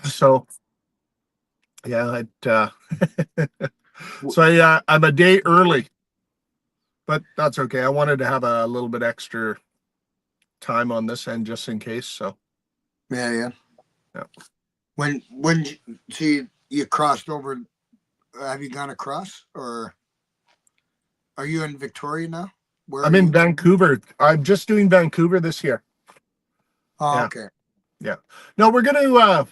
So yeah, W- so I'm a day early, but that's okay. I wanted to have a little bit extra time on this end just in case. So Yeah, yeah. yeah. So you crossed over? Have you gone across, or are you in Victoria now? Where are I'm in you? Vancouver. I'm just doing Vancouver this year. Oh, Yeah. okay. Yeah. No, we're gonna I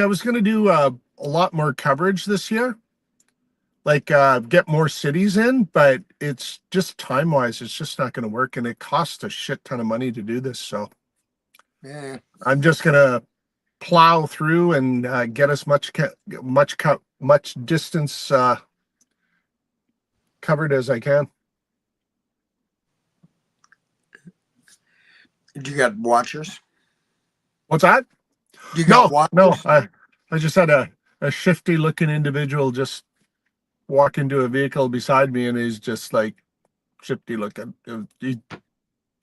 was gonna do a lot more coverage this year, like get more cities in, but it's just time wise, it's just not gonna work, and it costs a shit ton of money to do this. So Yeah, yeah. I'm just gonna plow through and get as much distance covered as I can. You got watchers? What's that? You got No, no. watchers? I just had a shifty looking individual just walk into a vehicle beside me, and he's just like shifty looking.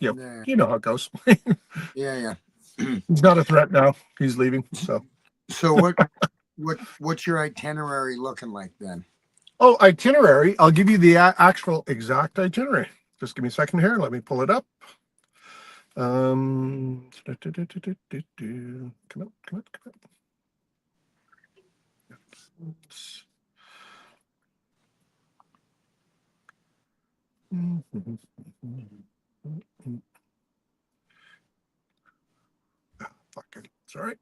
Yeah, You know how it goes. yeah, yeah. He's not a threat now. He's leaving. So, So what's your itinerary looking like then? oh, itinerary. I'll give you the actual exact itinerary. Just give me a second here. Let me pull it up. Come on, come on, come on. Fuck it. It's all right.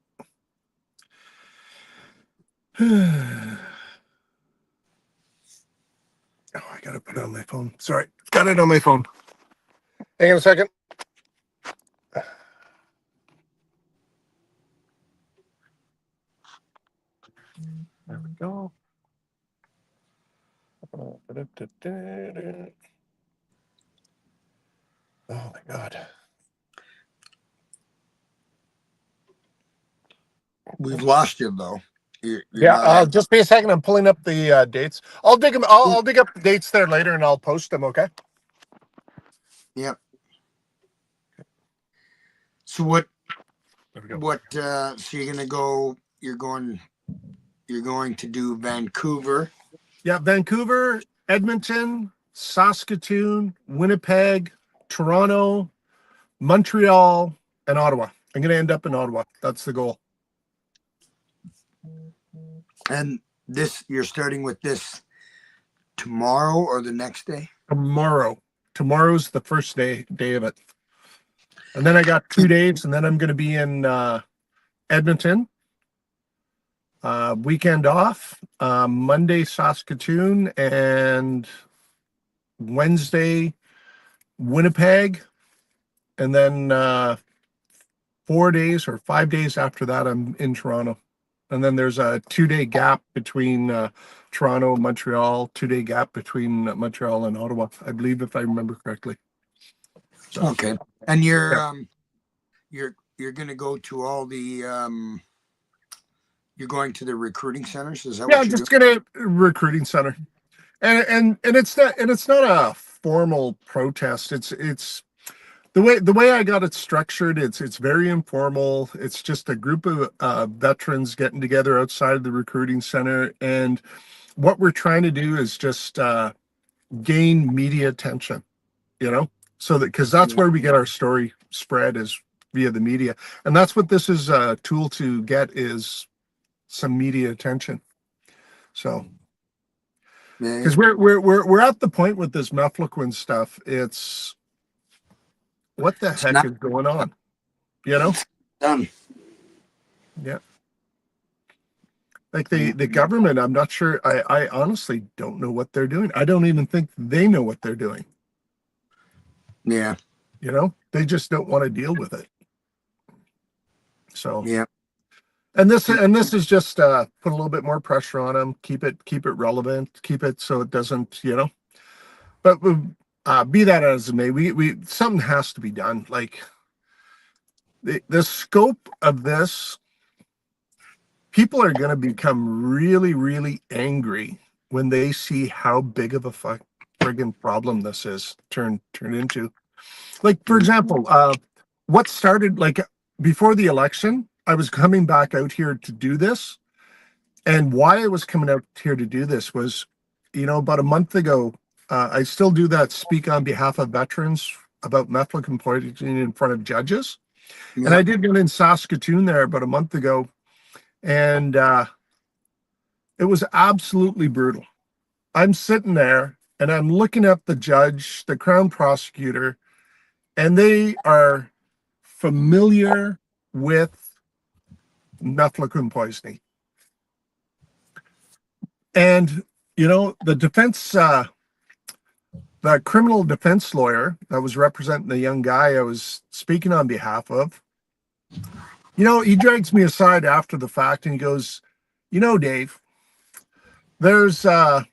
Oh, I gotta put it on my phone. Sorry, got it on my phone. Hang on a second. There we go. Oh my god. We've lost you though. You're Yeah, not on. just be a second. I'm pulling up the dates. I'll dig them. I'll dig up the dates there later, and I'll post them. Okay. Yep. So what There we go. so you're gonna go you're going to do Vancouver. Yeah, Vancouver, Edmonton, Saskatoon, Winnipeg, Toronto, Montreal, and Ottawa. I'm going to end up in Ottawa. That's the goal. And this you're starting with this tomorrow or the next day? Tomorrow. Tomorrow's the first day of it. And then I got 2 days, and then I'm going to be in Edmonton. Weekend off. Monday, Saskatoon, and Wednesday, Winnipeg. And then 4 days or 5 days after that, I'm in Toronto. And then there's a 2 day gap between Toronto, Montreal, 2 day gap between Montreal and Ottawa, I believe, if I remember correctly. So, Okay. And yeah. you're gonna go to all the you're going to the recruiting centers? Is that Yeah, what I'm you're doing? just gonna recruiting center. And it's not a formal protest. It's the way I got it structured. It's very informal. It's just a group of veterans getting together outside of the recruiting center, and what we're trying to do is just gain media attention, you know, so that because that's Yeah. where we get our story spread is via the media, and that's what this is a tool to get is some media attention. So Yeah. because we're at the point with this Mefloquine stuff, it's what the It's heck not is going on, you know? done. Yeah. Like Yeah. the government, I'm not sure. I honestly don't know what they're doing. I don't even think they know what they're doing. Yeah. You know, they just don't want to deal with it. So, Yeah. and this is just put a little bit more pressure on them. Keep it relevant. Keep it so it doesn't, you know. But be that as it may, we something has to be done. Like the scope of this, people are going to become really, really angry when they see how big of a friggin' problem this is turned into. Like, for example, what started like before the election, I was coming back out here to do this. And why I was coming out here to do this was, about a month ago, I still do that speak on behalf of veterans about methylene poisoning in front of judges. And Yeah. I did one in Saskatoon there about a month ago. And it was absolutely brutal. I'm sitting there and I'm looking at the judge, the Crown prosecutor, and they are familiar with methylene poisoning. And, the defense, the criminal defense lawyer that was representing the young guy I was speaking on behalf of, he drags me aside after the fact and he goes, Dave, there's this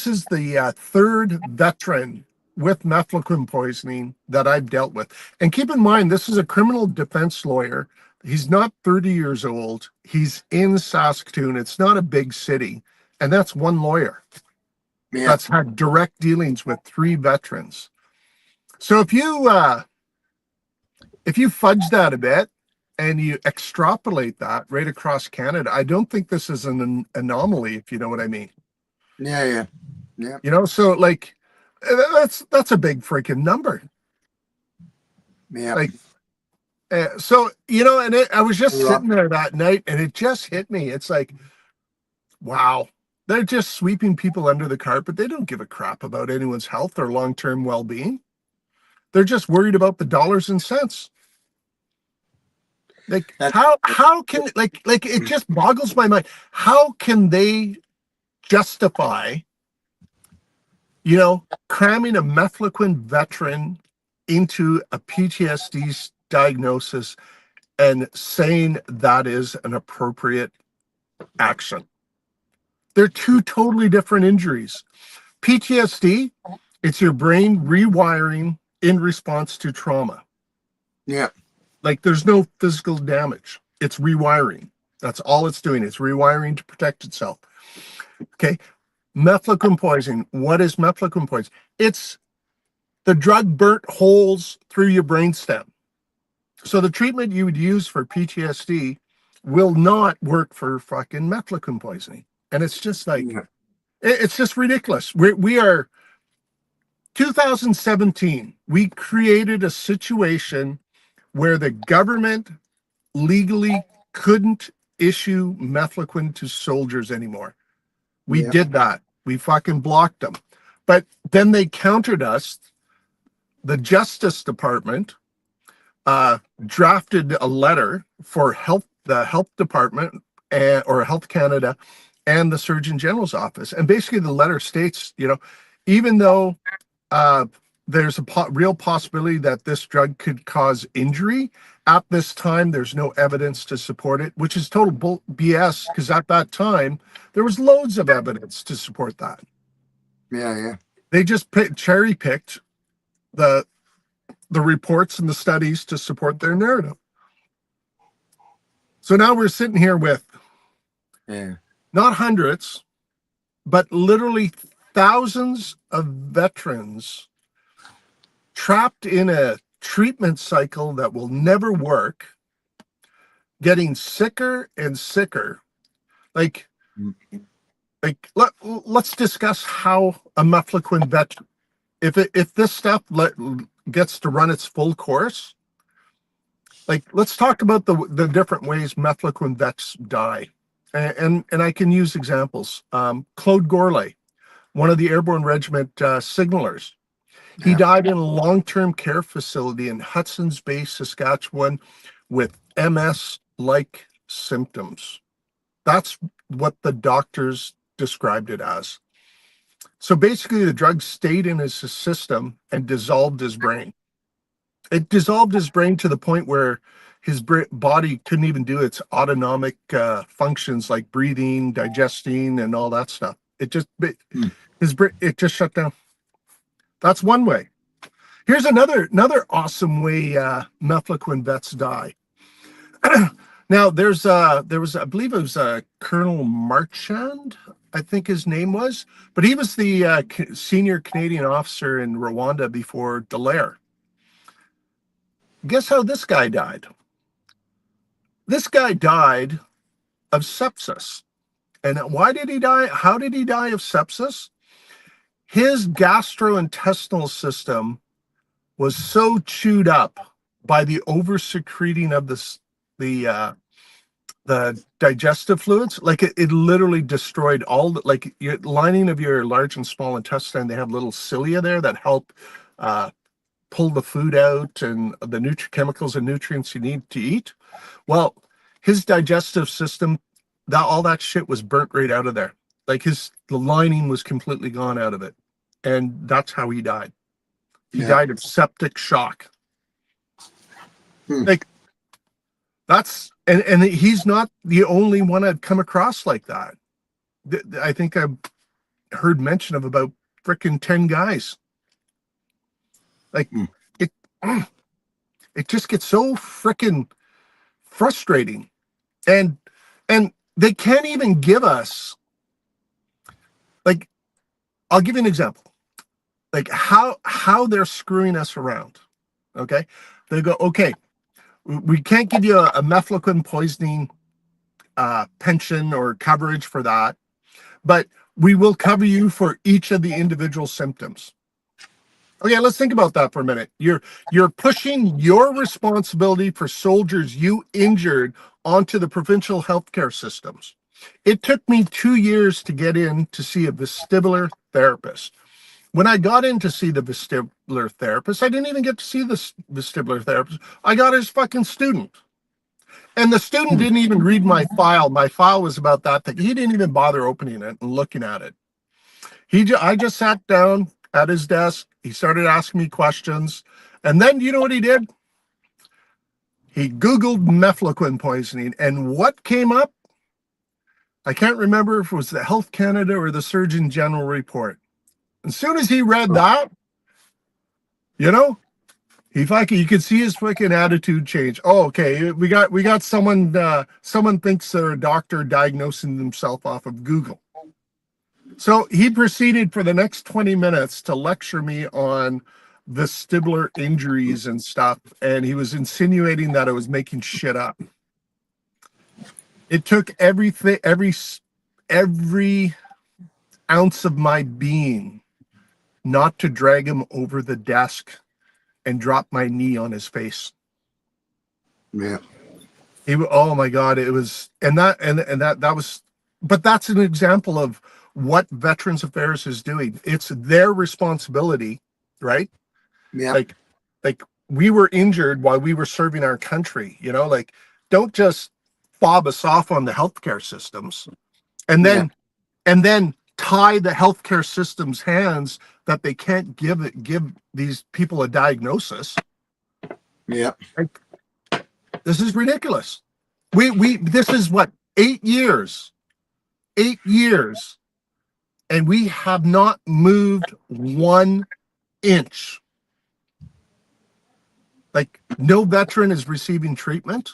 is the third veteran with methylene poisoning that I've dealt with. And keep in mind, this is a criminal defense lawyer. He's not 30 years old. He's in Saskatoon. It's not a big city. And that's one lawyer that's had direct dealings with 3 veterans. So if you fudge that a bit and you extrapolate that right across Canada, I don't think this is an anomaly, if you know what I mean. Yeah. So like that's a big freaking number. Yeah. Like, so and I was just sitting there that night, and it just hit me. It's like, wow, they're just sweeping people under the carpet. They don't give a crap about anyone's health or long-term well-being. They're just worried about the dollars and cents. Like, how can like it just boggles my mind. How can they justify cramming a methylene veteran into a PTSD diagnosis and saying that is an appropriate action? They're 2 totally different injuries. PTSD, it's your brain rewiring in response to trauma. Yeah. Like, there's no physical damage. It's rewiring. That's all it's doing. It's rewiring to protect itself. Okay. Methylene poisoning. What is methylene poisoning? It's the drug burnt holes through your brainstem. So the treatment you would use for PTSD will not work for fucking methylene poisoning. And it's just like, it's just ridiculous. We are 2017. We created a situation where the government legally couldn't issue methylene to soldiers anymore. We did that. We fucking blocked them. But then they countered us. The Justice Department drafted a letter for the Health Department or Health Canada and the Surgeon General's office. And basically the letter states, even though there's a real possibility that this drug could cause injury, at this time, there's no evidence to support it, which is total BS, because at that time, there was loads of evidence to support that. Yeah. They just cherry-picked the reports and the studies to support their narrative. So now we're sitting here with not hundreds, but literally thousands of veterans trapped in a treatment cycle that will never work, getting sicker and sicker. Let's discuss how a methylene vet, if this stuff gets to run its full course, let's talk about the different ways methylene vets die. And I can use examples. Claude Gourlay, one of the Airborne Regiment signalers. He died in a long-term care facility in Hudson's Bay, Saskatchewan, with MS-like symptoms. That's what the doctors described it as. So basically, the drug stayed in his system and dissolved his brain. It dissolved his brain to the point where his body couldn't even do its autonomic functions like breathing, digesting, and all that stuff. It just shut down. That's one way. Here's another awesome way methylene vets die. Now there was, I believe it was Colonel Marchand I think his name was, but he was the senior Canadian officer in Rwanda before Dallaire. Guess how this guy died? This guy died of sepsis. And why did he die? How did he die of sepsis? His gastrointestinal system was so chewed up by the over secreting of the digestive fluids, like it literally destroyed all the, like your lining of your large and small intestine. They have little cilia there that help pull the food out and the chemicals and nutrients you need to eat. Well, his digestive system, that all that shit was burnt right out of there. Like the lining was completely gone out of it, and that's how he died. He died of septic shock. Like that's and he's not the only one I've come across like that. I think I've heard mention of about freaking 10 guys. Like it just gets so freaking frustrating, and they can't even give us, like, I'll give you an example, like how they're screwing us around. Okay, they go, okay, we can't give you a mefloquine poisoning pension or coverage for that, but we will cover you for each of the individual symptoms. Okay, let's think about that for a minute. You're pushing your responsibility for soldiers you injured onto the provincial healthcare systems. It took me 2 years to get in to see a vestibular therapist. When I got in to see the vestibular therapist, I didn't even get to see the vestibular therapist. I got his fucking student. And the student didn't even read my file. My file was about that thing. He didn't even bother opening it and looking at it. I just sat down at his desk. He started asking me questions. And then you know what he did? He Googled mefloquine poisoning. And what came up? I can't remember if it was the Health Canada or the Surgeon General report. As soon as he read that, you know, you could see his fucking attitude change. Oh, okay, we got someone. Someone thinks they're a doctor diagnosing themselves off of Google. So he proceeded for the next 20 minutes to lecture me on vestibular injuries and stuff, and he was insinuating that I was making shit up. It took everything, every ounce of my being not to drag him over the desk and drop my knee on his face. Yeah. Oh my God, it was, and that was, but that's an example of what Veterans Affairs is doing. It's their responsibility, right? Yeah. Like we were injured while we were serving our country, you know, like don't just fob us off on the healthcare systems and then tie the healthcare system's hands that they can't give these people a diagnosis. Yeah. Like, this is ridiculous. This is what, 8 years, and we have not moved 1 inch. Like no veteran is receiving treatment.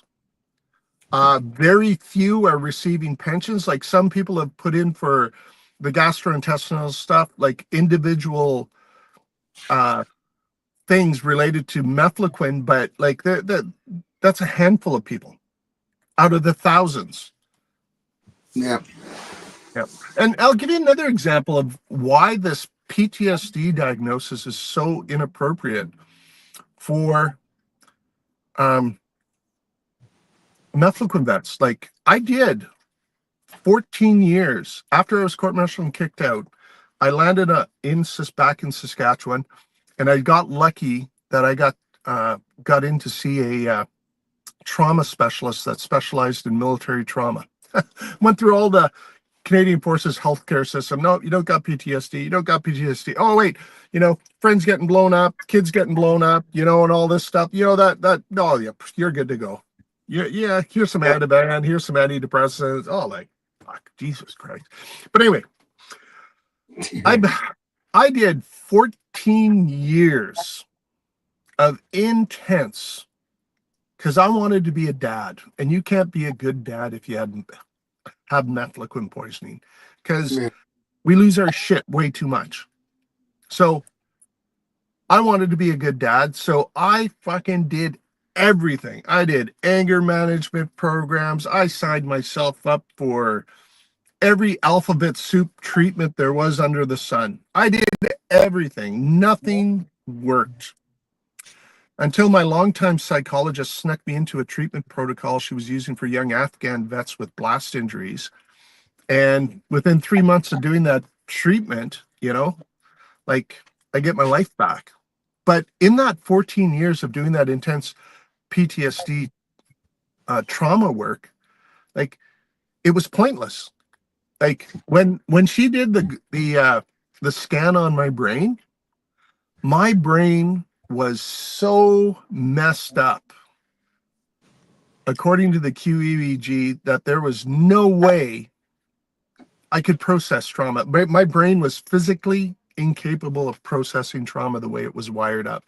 Very few are receiving pensions. Like some people have put in for the gastrointestinal stuff, like individual things related to mefloquine, but like that's a handful of people out of the thousands. Yeah. Yeah. And I'll give you another example of why this PTSD diagnosis is so inappropriate for mefloquine vets. Like I did 14 years after I was court-martialed and kicked out. I landed back in Saskatchewan, and I got lucky that I got in to see a trauma specialist that specialized in military trauma. Went through all the Canadian Forces healthcare system. No, you don't got PTSD. You don't got PTSD. Oh, wait, you know, friends getting blown up, kids getting blown up, you know, and all this stuff. You know, oh, yeah, you're good to go. Yeah, here's some Ativan, here's some antidepressants. Oh, like, fuck, Jesus Christ. But anyway, I did 14 years of intense, because I wanted to be a dad, and you can't be a good dad if you have mefloquine poisoning, because Yeah. we lose our shit way too much. So I wanted to be a good dad. So I fucking did everything. I did anger management programs. I signed myself up for every alphabet soup treatment there was under the sun. I did everything. Nothing worked until my longtime psychologist snuck me into a treatment protocol she was using for young Afghan vets with blast injuries. And within 3 months of doing that treatment, like I get my life back. But in that 14 years of doing that intense PTSD trauma work, like it was pointless. Like when she did the scan on my brain was so messed up according to the QEEG that there was no way I could process trauma. My brain was physically incapable of processing trauma the way it was wired up.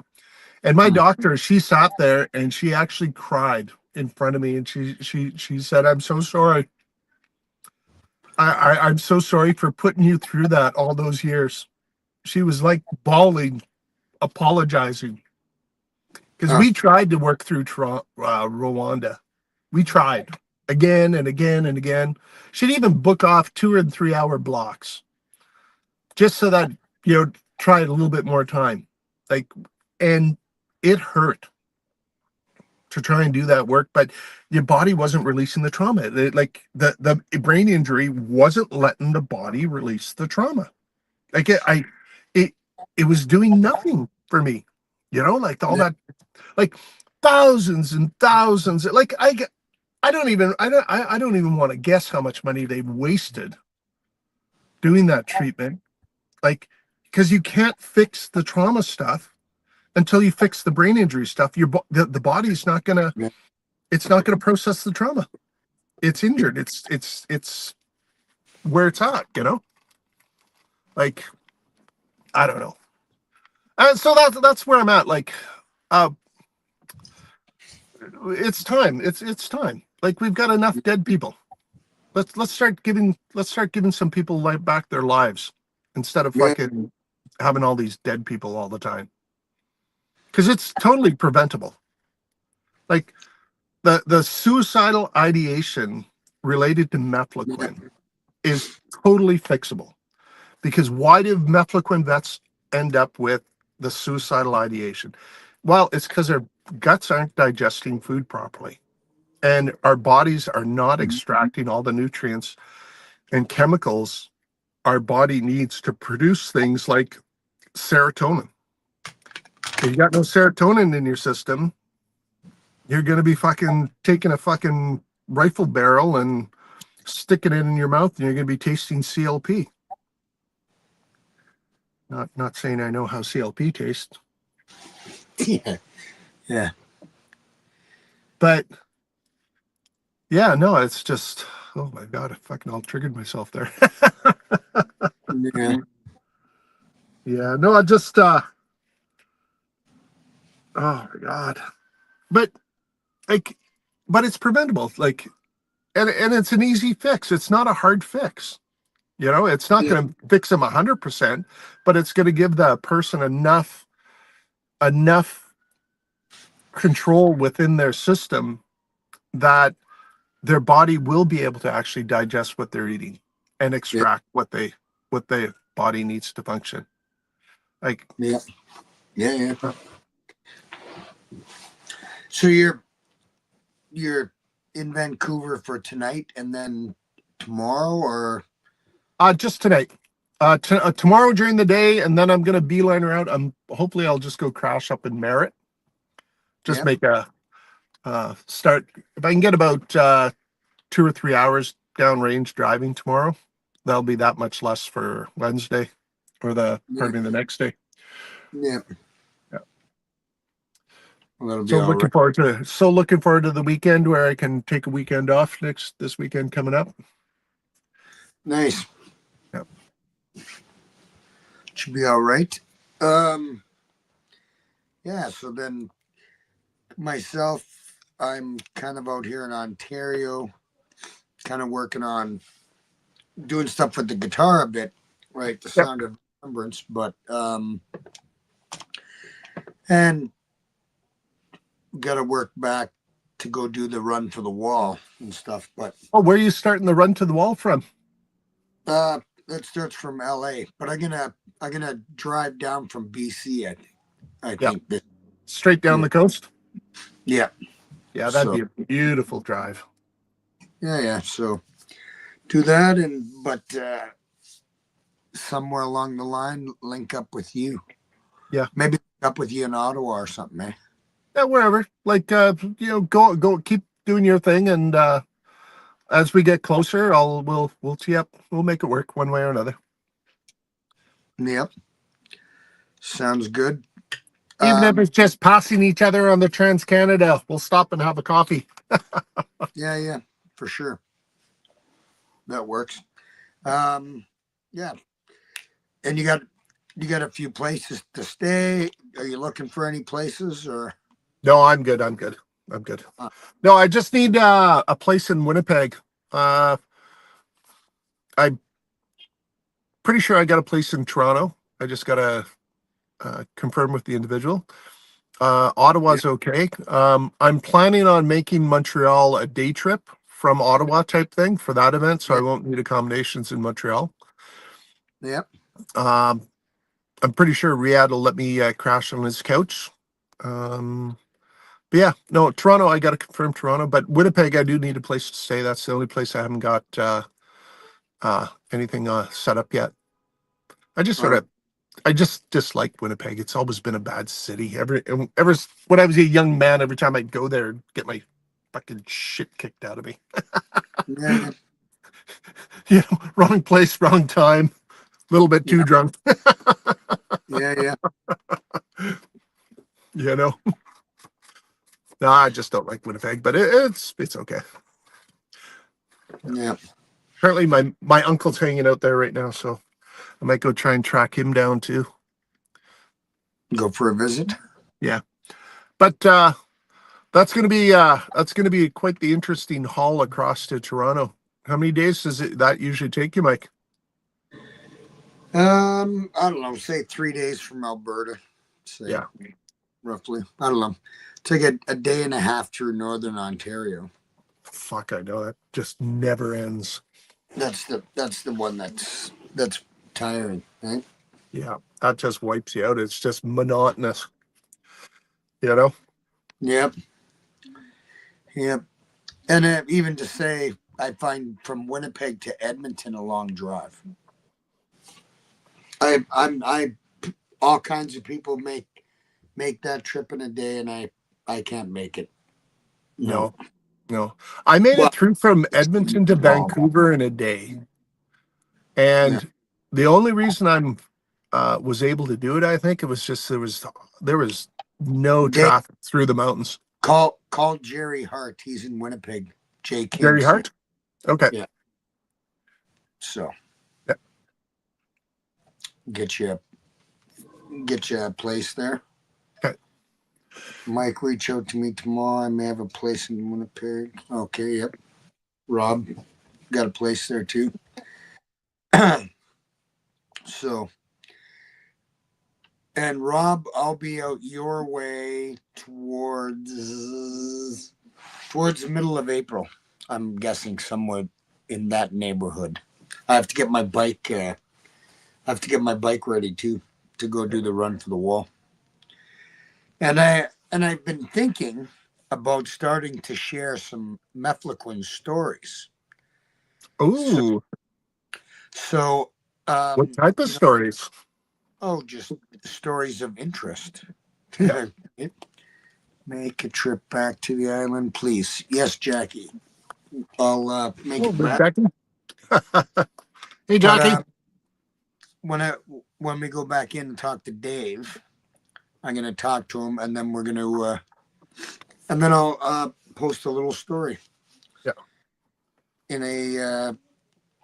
And my doctor, she sat there and she actually cried in front of me, and she said, "I'm so sorry. I'm so sorry for putting you through that all those years." She was like bawling, apologizing, because Huh. we tried to work through Rwanda. We tried again and again and again. She'd even book off 2 and 3 hour blocks just so that, try it a little bit more time. Like, and it hurt to try and do that work, but your body wasn't releasing the trauma. Like the brain injury wasn't letting the body release the trauma. Like it, it was doing nothing for me, like all Yeah. that, like thousands and thousands. Like I don't even want to guess how much money they wasted doing that treatment. Like, because you can't fix the trauma stuff until you fix the brain injury stuff. The body's not gonna, Yeah. it's not gonna process the trauma. It's injured. It's where it's at. Like, I don't know. And so that's where I'm at. Like, uh, it's time. It's time. Like we've got enough dead people. Let's start giving some people back their lives instead of Yeah. fucking having all these dead people all the time. Because it's totally preventable. Like the suicidal ideation related to Yeah. mefloquine is totally fixable. Because why do mefloquine vets end up with the suicidal ideation? Well, it's because their guts aren't digesting food properly, and our bodies are not extracting all the nutrients and chemicals our body needs to produce things like serotonin. If you got no serotonin in your system, you're going to be fucking taking a fucking rifle barrel and sticking it in your mouth, and you're going to be tasting CLP. Not saying I know how CLP tastes, Yeah. Yeah. but yeah, no, it's just, oh my god, I fucking all triggered myself there. Yeah. Yeah, no, I just oh my god, but like, but it's preventable. Like, and it's an easy fix. It's not a hard fix. It's not Yeah. going to fix them 100%, but it's going to give the person enough control within their system that their body will be able to actually digest what they're eating and Yeah. extract what the body needs to function. Like, Yeah. Yeah. Yeah. So you're in Vancouver for tonight and then tomorrow, or just tonight. Tomorrow during the day, and then I'm gonna beeline her out. Hopefully I'll just go crash up in Merritt. Just yeah. make a start. If I can get about 2 or 3 hours downrange driving tomorrow, that'll be that much less for Wednesday, or Yeah. pardon me, the next day. Yeah. Yeah. Well, that'll be So all right. looking forward to the weekend where I can take a weekend off this weekend coming up. Nice. Yeah. Should be all right. Um. Yeah. So then myself, I'm kind of out here in Ontario, kind of working on doing stuff with the guitar a bit, right? The Yep. sound of remembrance, but and got to work back to go do the run for the wall and stuff. But Oh, where are you starting the run to the wall from? that starts from L.A., but I'm gonna drive down from BC. I Yeah, think that straight down yeah, the coast. yeah. Yeah, that'd So be a beautiful drive. yeah. So do that, and but somewhere along the line, link up with you. Yeah, Maybe link up with you in Ottawa or something, eh? yeah, wherever. Like, go, keep doing your thing, and as we get closer, we'll tee up. We'll make it work one way or another. Yep. Sounds good. Even if Um, it's just passing each other on the Trans Canada, we'll stop and have a coffee. yeah, for sure. That works. Um, yeah. And you got a few places to stay. Are you looking for any places or No, I'm good. I'm good. I'm good. uh, No, I just need a place in Winnipeg. Uh, I'm pretty sure I got a place in Toronto. I just gotta confirm with the individual. yeah, Ottawa's okay. I'm planning on making Montreal a day trip from Ottawa type thing for that event, so I yeah, won't need accommodations in Montreal. yeah. Um, I'm pretty sure Riyadh will let me crash on his couch. Um, but yeah, no, Toronto, I got to confirm Toronto, but Winnipeg, I do need a place to stay. That's the only place I haven't got anything set up yet. I just All sort right. of, I just dislike Winnipeg. It's always been a bad city. Ever when I was a young man, every time I'd go there, I'd get my fucking shit kicked out of me. Yeah, Wrong place, wrong time, a little bit too yeah, drunk. yeah. you know, no, I just don't like Winnipeg, but it's okay. Yeah. Apparently, my uncle's hanging out there right now, so I might go try and track him down too. Go for a visit. Yeah, but that's gonna be quite the interesting haul across to Toronto. How many days does that usually take you, Mike? I don't know. Say 3 days from Alberta. Say Yeah, roughly. I don't know. Take a day and a half through northern Ontario. fuck, I know that just never ends. That's the one that's tiring, right? Yeah, that just wipes you out. It's just monotonous, you know. Yep, yep. And even to say, I find from Winnipeg to Edmonton a long drive. I all kinds of people make that trip in a day, and I can't make it. No. No, no. I made Well, it through from Edmonton to small. Vancouver in a day, Yeah. and the only reason I'm was able to do it, I think it was just there was no Dave, traffic through the mountains. call Jerry Hart. He's in Winnipeg. Jay Very King's. hard. Okay. Yeah. So Yeah. get you get you a place there. Okay. Mike, reach out to me tomorrow. I may have a place in Winnipeg. Okay. Yep. Rob got a place there too. So, and Rob, I'll be out your way towards the middle of April. I'm guessing somewhere in that neighborhood. I have to get my bike. I have to get my bike ready too to go do the run for the wall. And I've been thinking about starting to share some Mefloquin stories. So Ooh, so what type of you know, stories? just stories of interest. Yeah. Make a trip back to the island, please. Yes, Jackie. I'll make Oh, it there's back. Jackie. Hey, But Jackie. when I when we go back in and talk to Dave, I'm gonna talk to him, and then we're gonna and then I'll post a little story Yeah. in a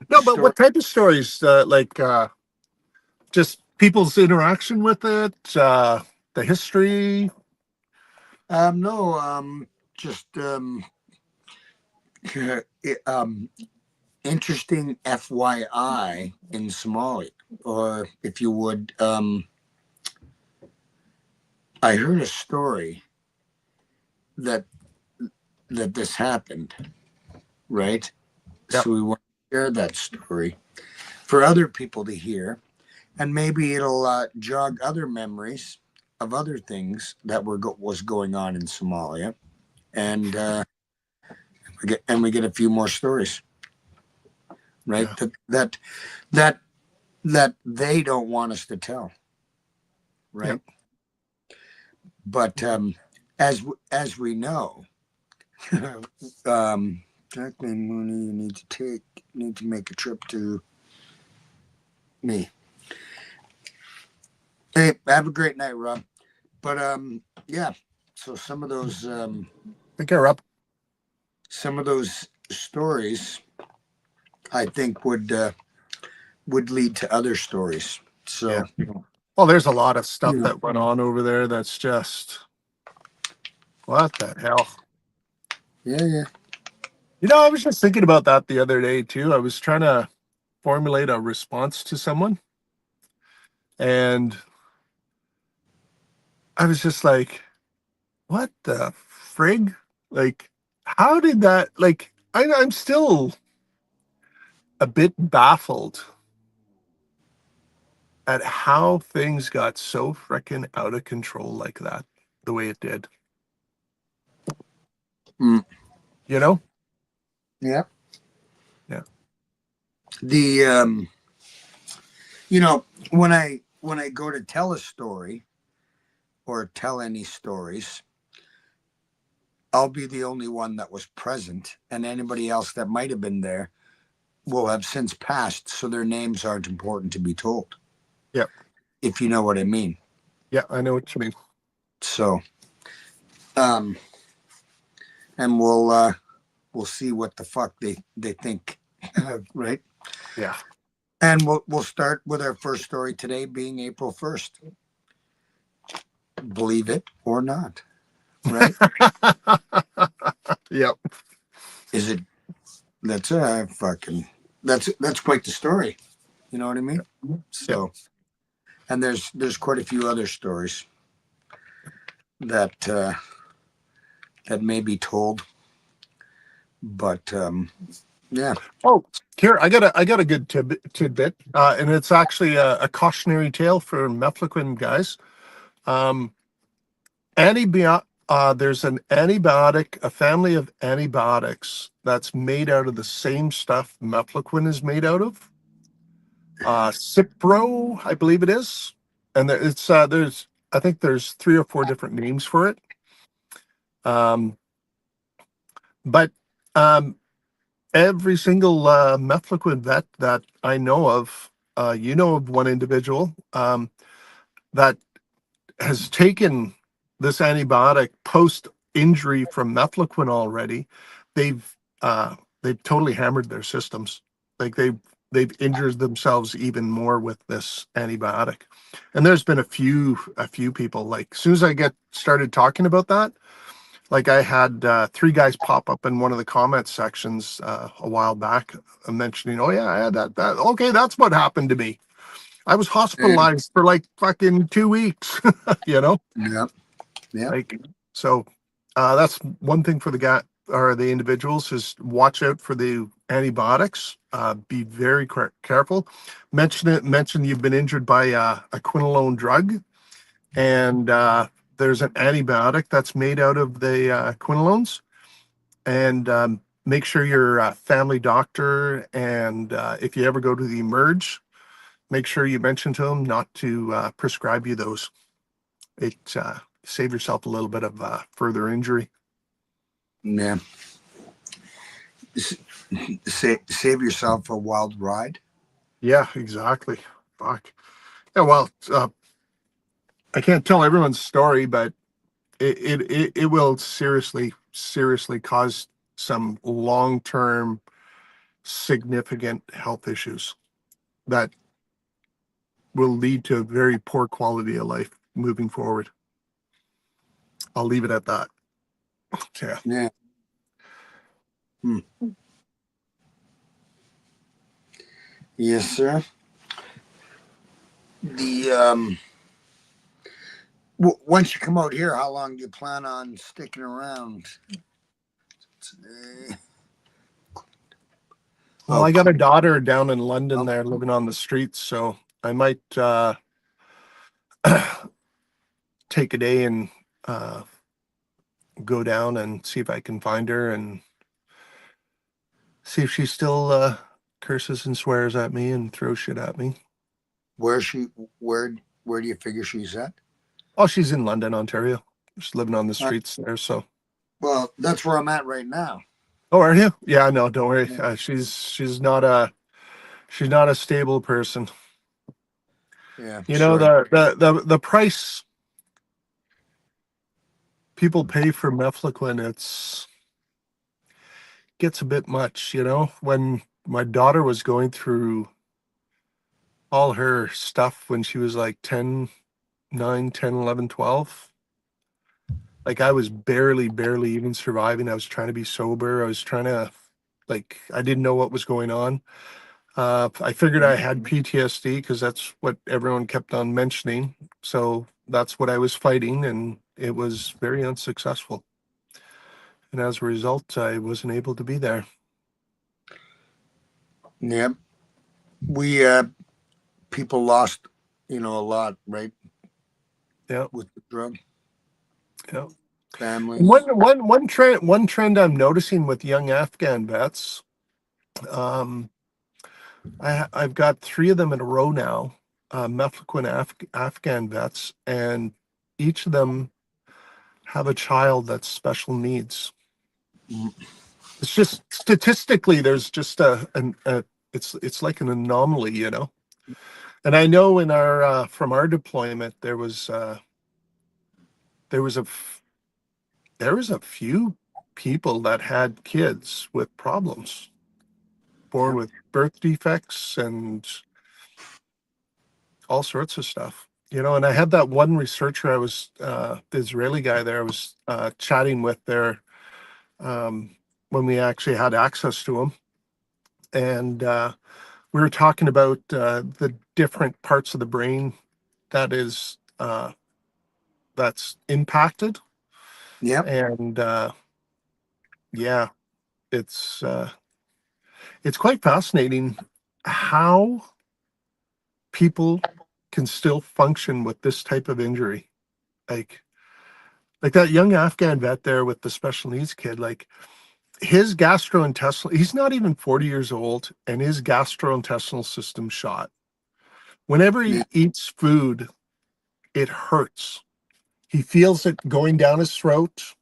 No, but story. what type of stories? Just people's interaction with it, the history. No, just it, interesting FYI in Somalia, or if you would, I heard a story that this happened, right? Yep. So we want to share that story for other people to hear, and maybe it'll jog other memories of other things that was going on in Somalia, and we get a few more stories, right? Yeah. That that they don't want us to tell, Yep. right? But as we know, Jacqueline Mooney, you need to make a trip to me. Hey, have a great night, Rob. But yeah. So Take care, Rob. some of those stories, I think would lead to other stories. Yeah. So Well, there's a lot of you stuff know, that went on over there that's just, what the hell? yeah. I was just thinking about that the other day too. I was trying to formulate a response to someone, and I was just like, what the frig? Like, how did that, like, I'm still a bit baffled at how things got so freaking out of control like that, the way it did, Mm, you know? yeah. Yeah. The when I go to tell a story or tell any stories, I'll be the only one that was present, and anybody else that might have been there will have since passed, so their names aren't important to be told, Yeah. if you know what I mean. Yeah. I know what you mean. So, um, and we'll see what the fuck they think, right? Yeah. And we'll start with our first story today, being April 1st. Believe it or not, right? Yep. Is it? That's a fucking. That's quite the story. You know what I mean? Yep. So, and there's quite a few other stories that that may be told, but yeah. Oh, here I got a good tidbit, and it's actually a cautionary tale for Mefloquine guys. Um, there's an antibiotic, a family of antibiotics that's made out of the same stuff Mefloquine is made out of. Cipro, I believe it is, and there's I think there's three or four different names for it. Um, but um, every single Mefloquine vet that I know of, of one individual that has taken this antibiotic post injury from Mefloquine already. They've they've totally hammered their systems. Like they've injured themselves even more with this antibiotic. And there's been a few people, like as soon as I get started talking about that, like I had three guys pop up in one of the comment sections a while back, mentioning, "Oh yeah, I had that. Okay, that's what happened to me. I was And, hospitalized for like fucking 2 weeks." you know, yeah. Yeah. like so. That's one thing for the guy or the individuals is watch out for the antibiotics. Be very careful. Mention you've been injured by a quinolone drug, and there's an antibiotic that's made out of the quinolones, and make sure your family doctor, and if you ever go to the emerge, make sure you mention to them not to prescribe you those. It save yourself a little bit of further injury. Yeah. Save yourself a wild ride. Yeah, exactly. Fuck. Yeah, well, I can't tell everyone's story, but it will seriously cause some long term significant health issues that will lead to a very poor quality of life moving forward. I'll leave it at that. Yeah. Yeah. Hmm. Yes, sir. The once you come out here, how long do you plan on sticking around? Today. Well, Oh, I got a daughter down in London oh, there living on the streets, so I might take a day and uh, go down and see if I can find her and see if she still curses and swears at me and throws shit at me. where she? Where do you figure she's at? Oh, she's in London, Ontario. She's living on the Uh, streets there. So, well, that's where I'm at right now. oh, are you? Yeah, no, don't worry. Yeah, She's not a stable person. yeah, You know sorry. the price people pay for Mefloquine, it's gets a bit much. You know, when my daughter was going through all her stuff when she was like 10, 9, 10, 11, 12. Like I was barely even surviving. I was trying to be sober. I was trying to like I didn't know what was going on. I figured I had PTSD because that's what everyone kept on mentioning. So that's what I was fighting, and it was very unsuccessful. And as a result, I wasn't able to be there. Yep. We people lost, a lot, right, Yeah, with the drug. yeah. And Families. one trend I'm noticing with young Afghan vets, um, I've got three of them in a row now, Mefloquine Afghan vets, and each of them have a child that's special needs. Mm, It's just statistically, there's just it's like an anomaly, you know. And I know in our from our deployment, there was a f- there was a few people that had kids with problems, born yep. with birth defects and all sorts of stuff. You know, and I had that one researcher I was the Israeli guy there I was chatting with there um, when we actually had access to him, and we were talking about the different parts of the brain that is that's impacted, Yep. and yeah, it's it's quite fascinating how people can still function with this type of injury, like like that young Afghan vet there with the special needs kid, like his gastrointestinal, he's not even 40 years old, and his gastrointestinal system shot. Whenever Yeah. he eats food, it hurts. He feels it going down his throat.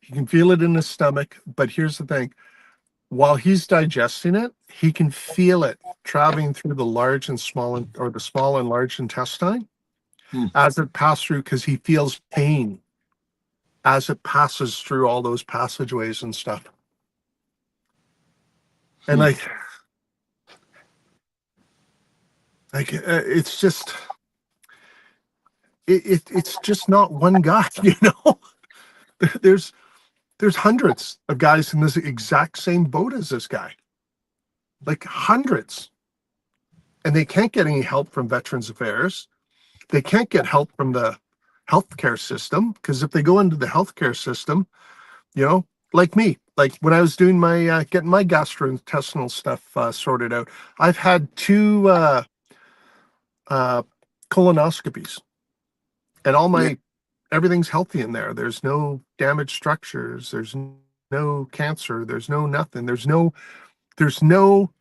He can feel it in his stomach. But here's the thing, while he's digesting it, he can feel it traveling through the large and small, or the small and large intestine Hmm. as it passes through, because he feels pain as it passes through all those passageways and stuff. And Hmm. it's just it's just not one guy, you know. there's there's hundreds of guys in this exact same boat as this guy, like hundreds, and they can't get any help from Veterans Affairs. They can't get help from the healthcare system, because if they go into the healthcare system, you know, like me, like when I was doing my getting my gastrointestinal stuff sorted out, I've had two uh, colonoscopies, and all Yeah. my everything's healthy in there. There's no damaged structures. There's no cancer. There's no nothing. There's no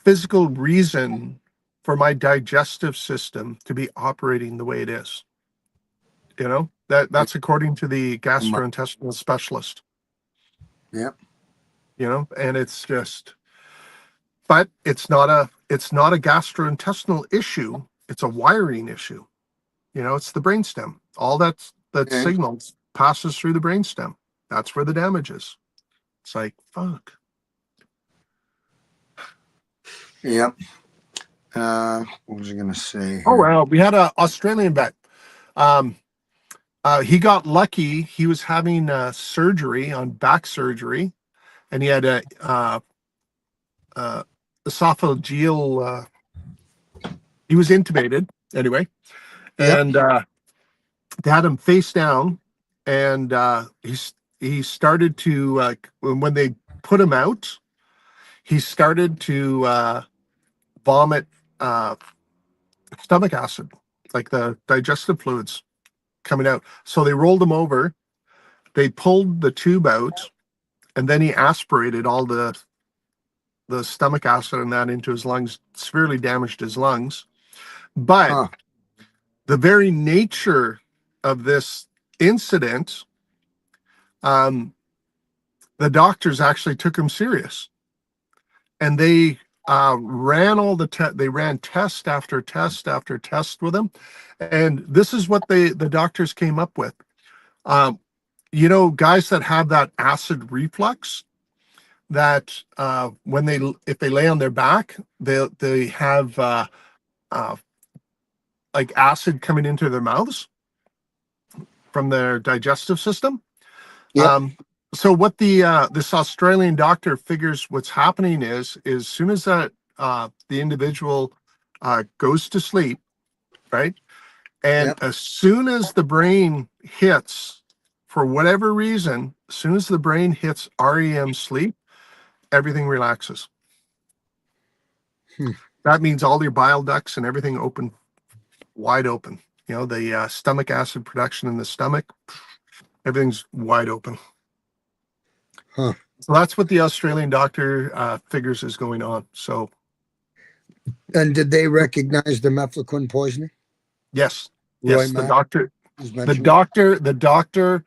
physical reason for my digestive system to be operating the way it is. You know, that's according to the Um, gastrointestinal specialist, Yep. you know, and it's just, but it's not a gastrointestinal issue. It's a wiring issue. You know, it's the brainstem. All that Okay. signals passes through the brainstem. That's where the damage is. It's like, fuck. Yep. What was I gonna say Oh here? wow, we had a Australian vet. Um, he got lucky. He was having surgery on back surgery, and he had a esophageal. He was intubated anyway, Yep. and they had him face down, and he started to when they put him out, he started to vomit uh, stomach acid, like the digestive fluids coming out. So they rolled him over, they pulled the tube out, and then he aspirated all the stomach acid and that into his lungs, severely damaged his lungs. But Huh. the very nature of this incident, um, the doctors actually took him serious, and they ran all they ran test after test after test with him, and this is what the doctors came up with. Um, guys that have that acid reflux, that when they if they lay on their back, they have uh, like acid coming into their mouths from their digestive system. Yep. So what the this Australian doctor figures what's happening is soon as that the individual goes to sleep, right, and Yep. as soon as the brain hits, for whatever reason, as soon as the brain hits REM sleep, everything relaxes. Hmm. That means all your bile ducts and everything open, wide open. The stomach acid production in the stomach, everything's wide open. Huh. So that's what the Australian doctor figures is going on. So And did they recognize the mefloquine poisoning? yes, Roy yes, the Mack doctor, was the mentioning. doctor, the doctor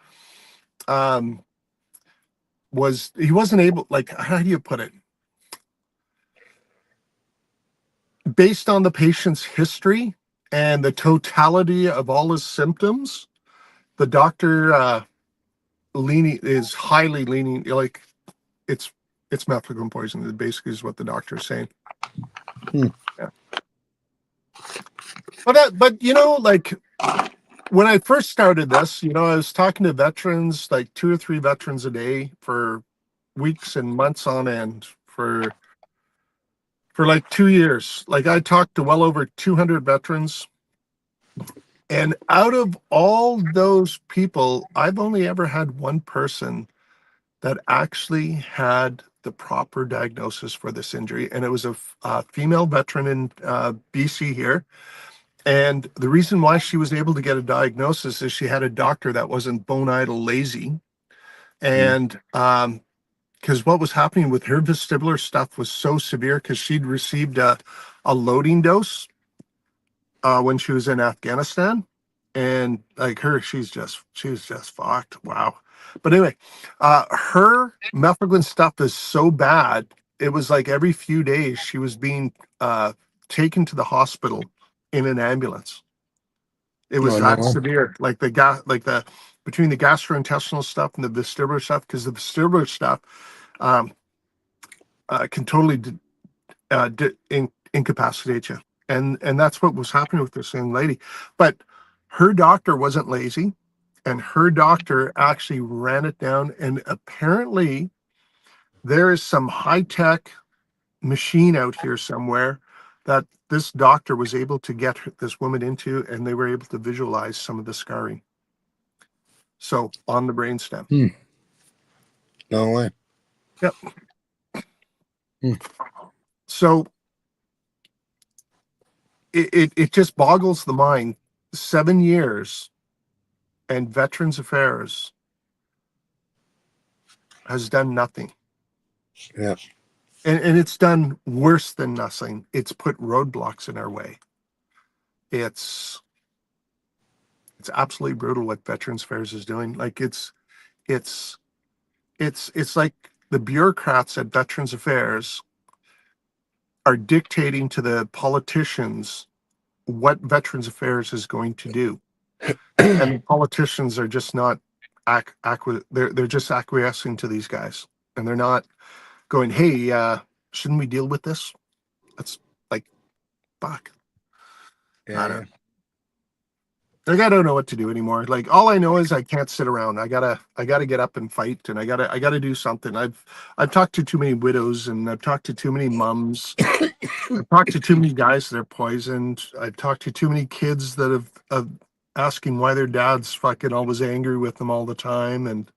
um, he wasn't able, like, how do you put it? Based on the patient's history and the totality of all his symptoms, the doctor is highly leaning, like it's methadone poisoning. Basically, is what the doctor is saying. Hmm. Yeah. But like when I first started this, I was talking to veterans, like 2 or 3 veterans a day for weeks and months on end for like 2 years. Like I talked to well over 200 veterans. And out of all those people, I've only ever had one person that actually had the proper diagnosis for this injury. And it was a female veteran in BC here. And the reason why she was able to get a diagnosis is she had a doctor that wasn't bone idle lazy. Hmm. And because what was happening with her vestibular stuff was so severe because she'd received a loading dose when she was in Afghanistan. And like she's just fucked. Wow. But anyway, her methylene stuff is so bad. It was like every few days she was being taken to the hospital in an ambulance. It was Oh that no. severe. Like the between the gastrointestinal stuff and the vestibular stuff, because the vestibular stuff um, can totally incapacitate you, and that's what was happening with this young lady. But her doctor wasn't lazy, and her doctor actually ran it down. And apparently, there is some high tech machine out here somewhere that this doctor was able to get this woman into, and they were able to visualize some of the scarring. So on the brainstem. Hmm. No way. Yep. Hmm. So it just boggles the mind. 7 years, and Veterans Affairs has done nothing. Yeah. And it's done worse than nothing. It's put roadblocks in our way. It's absolutely brutal what Veterans Affairs is doing. Like it's it's like the bureaucrats at Veterans Affairs are dictating to the politicians what Veterans Affairs is going to do. And the politicians are just not they're just acquiescing to these guys. And they're not going, hey, shouldn't we deal with this? That's like, fuck. I Yeah. don't. Like, I don't know what to do anymore. Like, all I know is I can't sit around. I gotta get up and fight, and I gotta do something. I've talked to too many widows, and I've talked to too many mums. I've talked to too many guys that are poisoned. I've talked to too many kids that have asking why their dad's fucking always angry with them all the time, and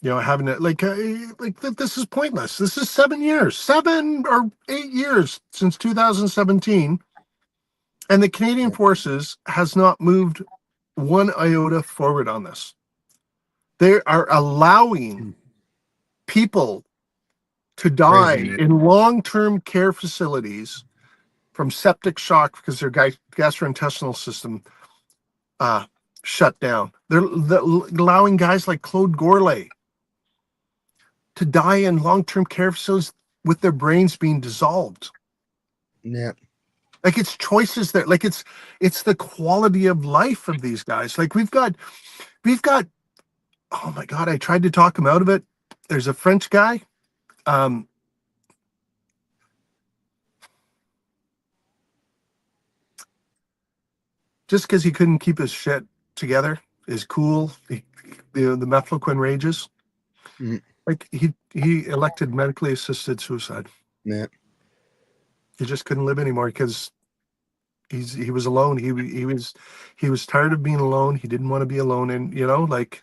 having it like that. This is pointless. This is 7 years, 7 or 8 years since 2017, and the Canadian Yeah. Forces has not moved one iota forward on this. They are allowing people to Crazy, die man. in long-term care facilities from septic shock because their gastrointestinal system uh, shut down. They're allowing guys like Claude Gourlay to die in long-term care facilities with their brains being dissolved. Yeah. Like, it's choices that, like, it's the quality of life of these guys. Like, we've got. Oh my God! I tried to talk him out of it. There's a French guy. Um, just because he couldn't keep his shit together is cool. The Mefloquine rages. Mm. Like, he elected medically assisted suicide. Yeah. He just couldn't live anymore because he was alone. He was tired of being alone. He didn't want to be alone, and like,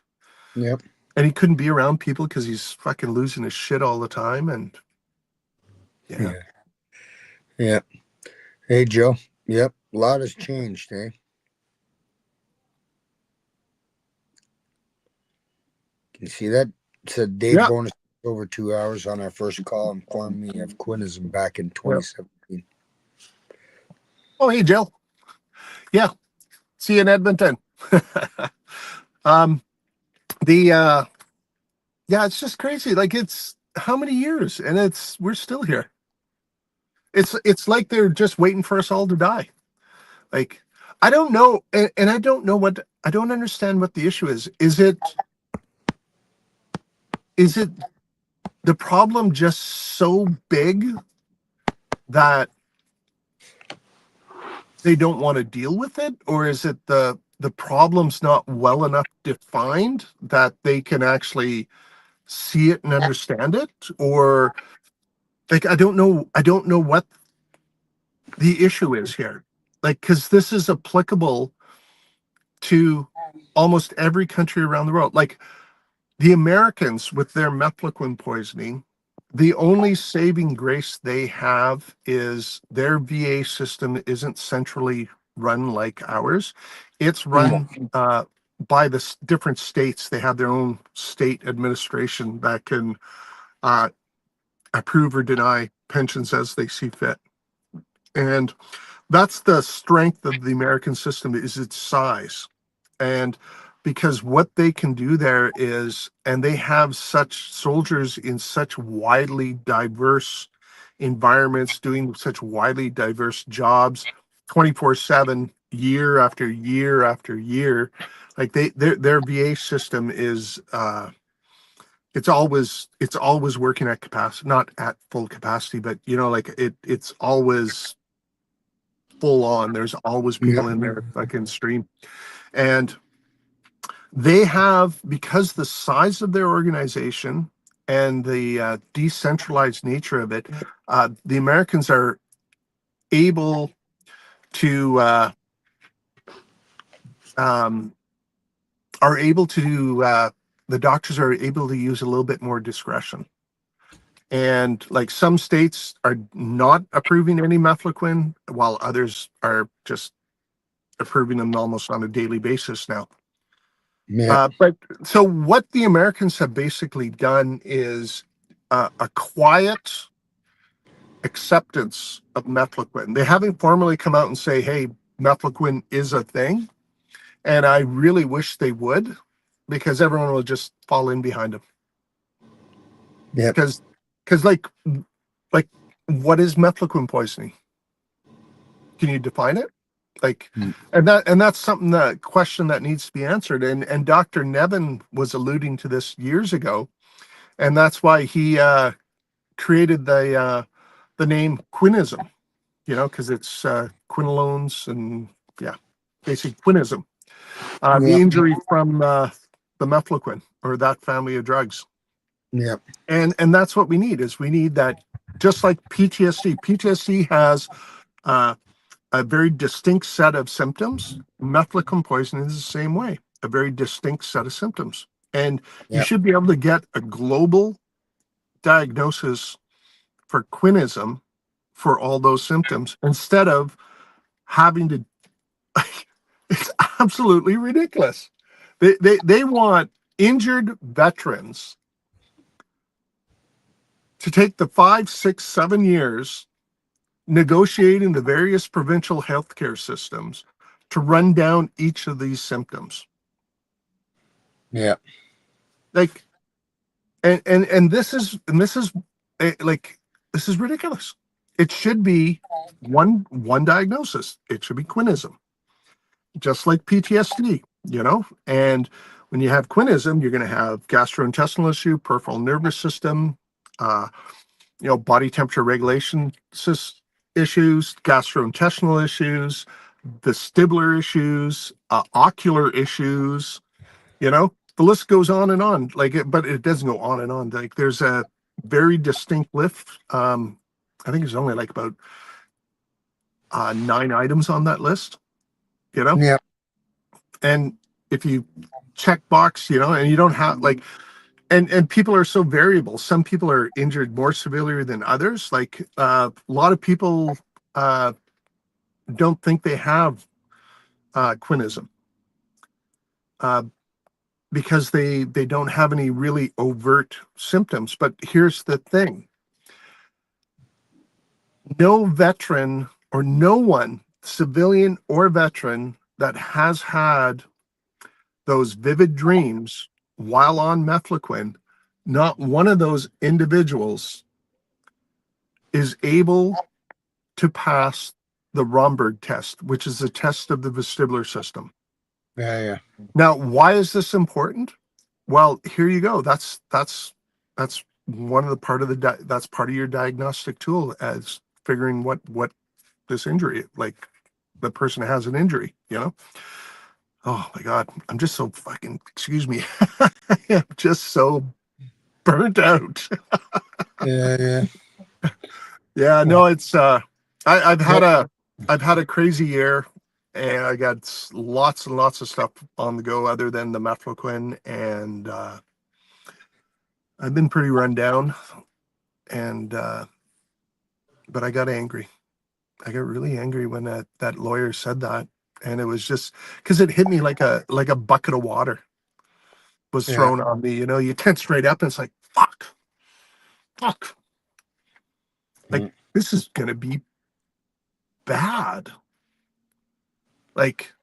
Yep. and he couldn't be around people because he's fucking losing his shit all the time. And yeah, Yeah. Yeah. Hey, Joe. Yep. A lot has changed, eh? Can you see that? It said Dave yeah, Bona over 2 hours on our first call informed me of Quinism back in yeah. 2017. Oh, hey, Jill. Yeah, see you in Edmonton. um, the yeah, it's just crazy. Like, it's how many years, and we're still here. It's like they're just waiting for us all to die. Like, I don't know, and I don't understand what the issue is. Is it the problem just so big that they don't want to deal with it, or is it the problem's not well enough defined that they can actually see it and understand it? Or, like, I don't know what the issue is here. Like, because this is applicable to almost every country around the world. Like, the Americans with their mefloquine poisoning, the only saving grace they have is their VA system isn't centrally run like ours. It's run by the different states. They have their own state administration that can uh, approve or deny pensions as they see fit. And that's the strength of the American system, is its size. And because what they can do there is, and they have such soldiers in such widely diverse environments doing such widely diverse jobs 24/7, year after year after year. Like, their VA system is it's always working at capacity, not at full capacity, but like, it's always full on. There's always Yep. people in there fucking stream. And they have, because the size of their organization and the decentralized nature of it, the Americans able to um, are able to the doctors are able to use a little bit more discretion. And, like, some states are not approving any mefloquine, while others are just approving them almost on a daily basis now. Yep. But so what the Americans have basically done is a quiet acceptance of mefloquine. They haven't formally come out and say, "Hey, mefloquine is a thing," and I really wish they would, because everyone will just fall in behind them. Yep. Because like what is mefloquine poisoning? Can you define it? Like, Mm. and that's something, that question that needs to be answered. And Dr. Nevin was alluding to this years ago, and that's why he created the name quinism, because it's quinolones, and yeah, basically quinism. the Yeah. injury from the mefloquine or that family of drugs. Yeah. And that's what we need is we need that, just like PTSD. PTSD has a very distinct set of symptoms. Mefloquine poisoning is the same way, a very distinct set of symptoms. And you Yeah. should be able to get a global diagnosis for quinism for all those symptoms instead of having to. It's absolutely ridiculous. They want injured veterans to take the 5, 6, 7 years negotiating the various provincial healthcare systems to run down each of these symptoms. Yeah. Like, and like, this is ridiculous. It should be one diagnosis. It should be quinism, just like PTSD, and when you have quinism, you're going to have gastrointestinal issue, peripheral nervous system, uh, body temperature regulation issues, gastrointestinal issues, vestibular issues, ocular issues. The list goes on and on. But it doesn't go on and on. Like, there's a very distinct list. I think there's only like about 9 items on that list. Yeah. And if you check box, and you don't have like, and people are so variable. Some people are injured more severely than others. Like, a lot of people don't think they have quinism uh, because they don't have any really overt symptoms. But here's the thing: no veteran or no one, civilian or veteran, that has had those vivid dreams while on mefloquine, not one of those individuals is able to pass the Romberg test, which is a test of the vestibular system. Yeah. Yeah. Now, why is this important? Well, here you go. That's one of the part of that's part of your diagnostic tool, as figuring what this injury, like, the person has an injury. Oh my God, I'm just so fucking, excuse me. I'm just so burnt out. Yeah. Yeah. Yeah, Well, no, it's I've had but a crazy year, and I got lots and lots of stuff on the go other than the mefloquine, and I've been pretty run down, and but I got angry. I got really angry when that lawyer said that, and it was just because it hit me like a bucket of water was yeah. thrown on me. You tense straight up, and it's like, fuck, like, Mm. this is gonna be bad. Like,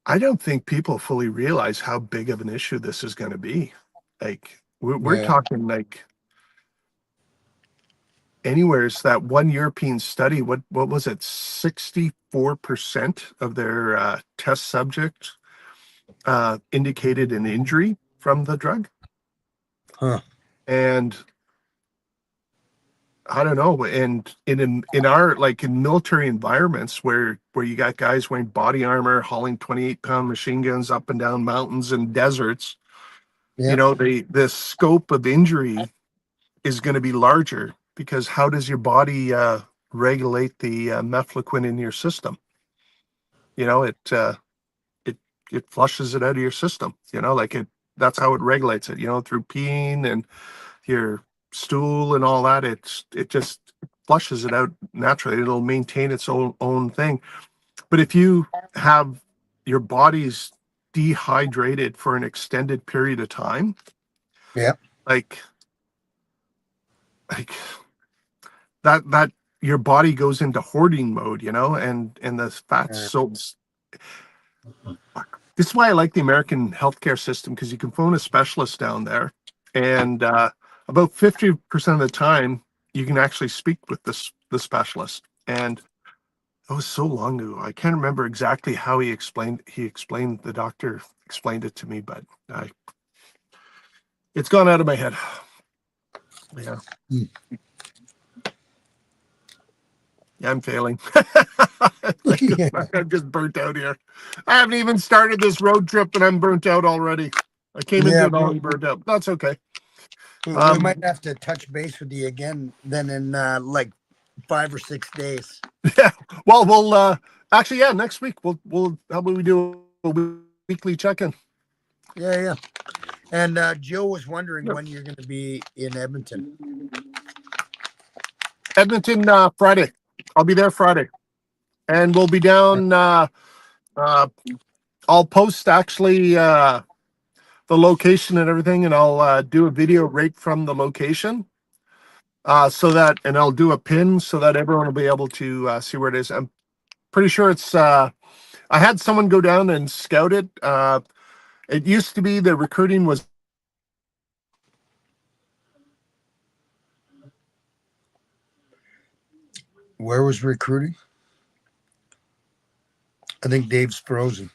I don't think people fully realize how big of an issue this is going to be. Like, we're Yeah. talking like anywhere's that one European study. What was it? 64% of their test subjects indicated an injury from the drug, Huh. and I don't know. And in our, like, in military environments where you got guys wearing body armor, hauling 28-pound machine guns up and down mountains and deserts, Yeah. the scope of injury is going to be larger, because how does your body regulate the mefloquine in your system? It it flushes it out of your system. Like, that's how it regulates it. Through peeing and your stool and all that. It just flushes it out naturally. It'll maintain its own thing. But if you have your body's dehydrated for an extended period of time, Yeah. like like that your body goes into hoarding mode, and the fats. Yeah. So this is why I like the American healthcare system, because you can phone a specialist down there, and about 50% of the time you can actually speak with the specialist. And it was so long ago, I can't remember exactly how he explained the doctor explained it to me, but it's gone out of my head. Yeah. Mm. Yeah, I'm failing. Like, I'm just burnt out here. I haven't even started this road trip and I'm burnt out already. I came into Yeah, it already burnt out. That's okay. we might Um, have to touch base with you again then in like 5 or 6 days. yeah. Well, we'll actually, yeah, next week we'll how about we do a weekly check-in? Yeah, yeah. And Joe was wondering Yep. when you're going to be in Edmonton. Edmonton Friday. I'll be there Friday, and we'll be down. Uh, I'll post actually the location and everything, and I'll do a video right from the location. So that, and I'll do a pin so that everyone will be able to see where it is. I'm pretty sure it's. I had someone go down and scout it. It used to be the recruiting was Where was recruiting? I think Dave's frozen.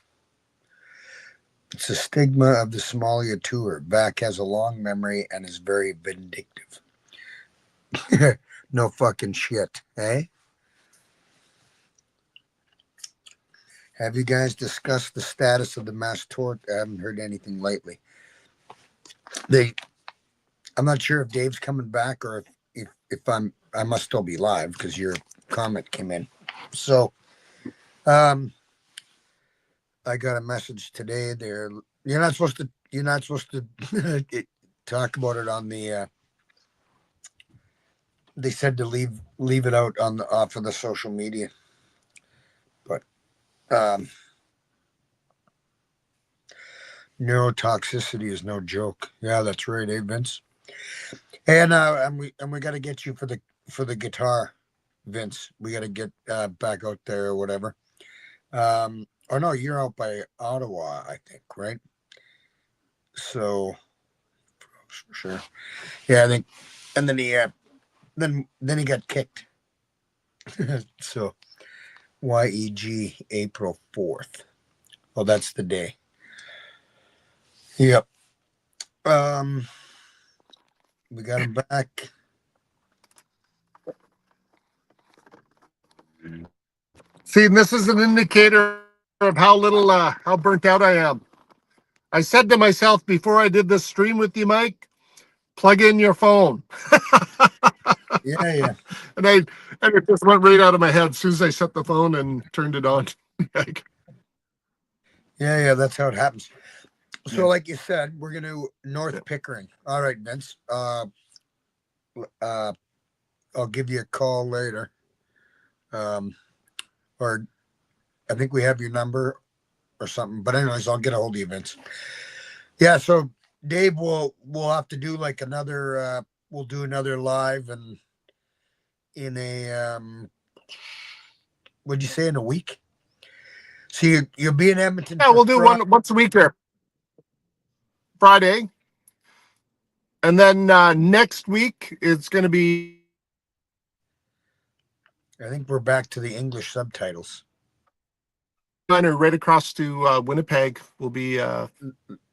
It's a stigma of the Somalia tour. Vac has a long memory and is very vindictive. No fucking shit, eh? Have you guys discussed the status of the mass tort? I haven't heard anything lately. They, I'm not sure if Dave's coming back or if I must still be live because your comment came in. So, um, I got a message today. There, you're not supposed to talk about it on the. They said to leave it out on the off of the social media, but um, neurotoxicity is no joke. Yeah, that's right, eh, Vince? And we got to get you for the guitar, Vince. We got to get back out there or whatever. Or no, you're out by Ottawa, I think, right? So for sure, yeah, I think. And then he got kicked. So YEG April 4th. Oh, that's the day. Yep. Um, we got him back. see, this is an indicator of how little how burnt out I am. I said to myself before I did this stream with you, Mike, plug in your phone. Yeah, yeah, and I and it just went right out of my head as soon as I set the phone and turned it on. Like, yeah. That's how it happens. So, yeah. like you said, we're gonna Yeah. North Pickering. All right, Vince. Uh, I'll give you a call later. Or I think we have your number or something. But anyways, I'll get a hold of you, Vince. Yeah. So Dave, we'll have to do like another. We'll do another live and in a what'd you say, in a week? So you'll be in Edmonton Yeah, for we'll do Friday. one once a week there, Friday, and then next week it's going to be I think we're back to the English subtitles. right across to Winnipeg. Will be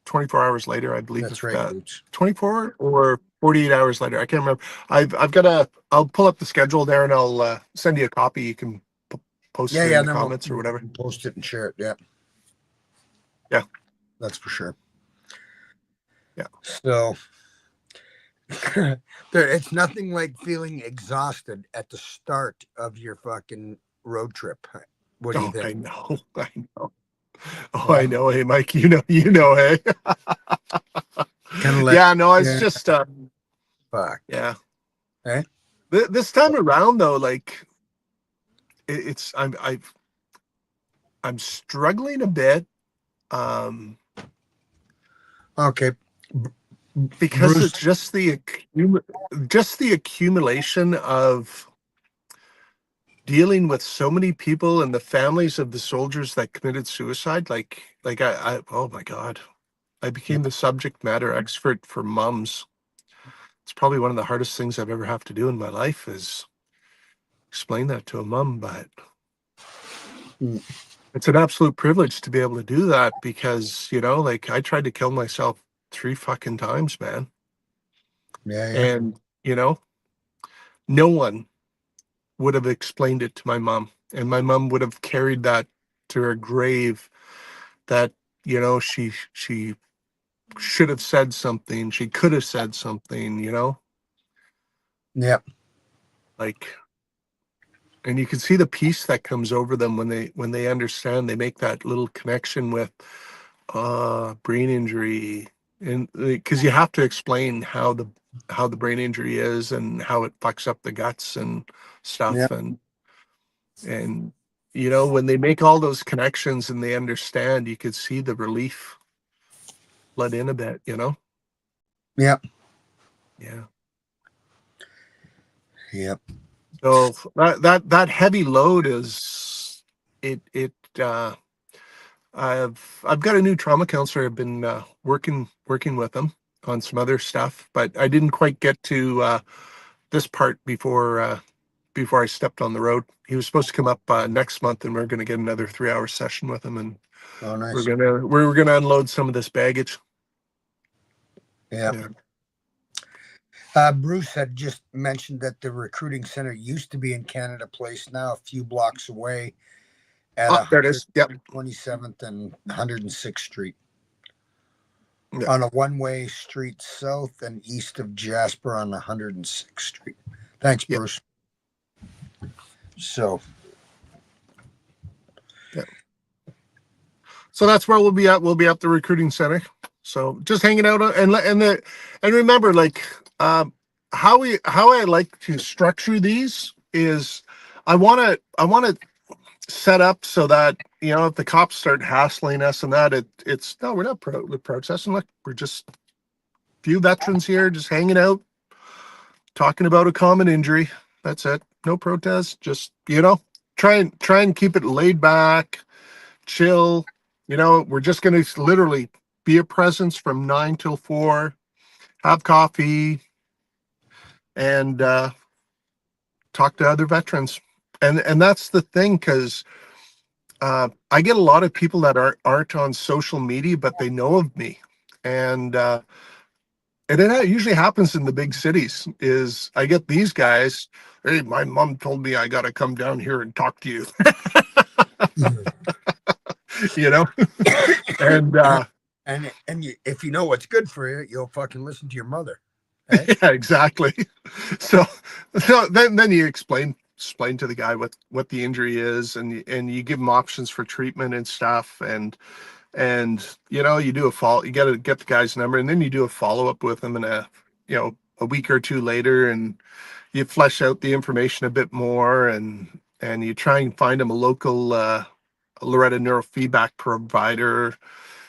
24 hours later, I believe. That's right, Boots. 24 or 48 hours later. I can't remember. I've got a. I'll pull up the schedule there and I'll send you a copy. You can post Yeah, it in yeah. the Then comments or whatever. we'll post it and share it. Yeah, Yeah, that's for sure. yeah. So it's nothing like feeling exhausted at the start of your fucking road trip. What do you Oh, think? I know. I know. Oh, I Yeah, know. Hey, Mike. You know. Hey. kind of like, Yeah. No, it's yeah, just. fuck. Yeah. Eh? This time around, though, like it's I'm struggling a bit. Um, Okay, because Bruce. it's just the accumulation of dealing with so many people and the families of the soldiers that committed suicide. Like I oh my god, I Yeah. became the subject matter expert for mums. It's probably one of the hardest things I've ever have to do in my life is explain that to a mum, but Mm, it's an absolute privilege to be able to do that because, like I tried to kill myself 3 fucking times, man. yeah, yeah. And, no one would have explained it to my mom, and my mom would have carried that to her grave, that, she should have said something, she could have said something, Yep. like, and you can see the peace that comes over them when they understand, they make that little connection with brain injury, and because you have to explain how the brain injury is and how it fucks up the guts and stuff, Yep. and when they make all those connections and they understand, you could see the relief let in a bit. Yep. Yeah. Yep. So that heavy load is it. I've got a new trauma counselor. I've been working with them on some other stuff, but I didn't quite get to this part before I stepped on the road. He was supposed to come up next month, and we're going to get another 3-hour session with him, and Oh, we're nice. gonna unload some of this baggage. Yep. Yeah. Bruce had just mentioned that the recruiting center used to be in Canada Place, now a few blocks away at Oh, there it is. Yep. 127th and 106th Street, Yeah. on a one-way street south and east of Jasper on 106th Street. Thanks, Yeah. Bruce. So, Yeah. So that's where we'll be at. We'll be at the recruiting center. So just hanging out, and remember, like, how I like to structure these is, I want to set up so that, if the cops start hassling us and that, it's no, we're not protesting. Look, we're just a few veterans here, just hanging out, talking about a common injury. That's it. No protest. Just, try and keep it laid back, chill. We're just going to literally be a presence from 9 till 4, have coffee, and talk to other veterans. And that's the thing, because I get a lot of people that aren't on social media, but they know of me. And it usually happens in the big cities. Is I get these guys, hey, my mom told me I got to come down here and talk to you. you know and if you know what's good for you, you'll fucking listen to your mother. Yeah, exactly. So, then you explain to the guy what the injury is, and you give him options for treatment and stuff, and you do a follow. You got to get the guy's number, and then you do a follow up with him in a week or two later, and you flesh out the information a bit more, and you try and find him a local Loretta neurofeedback provider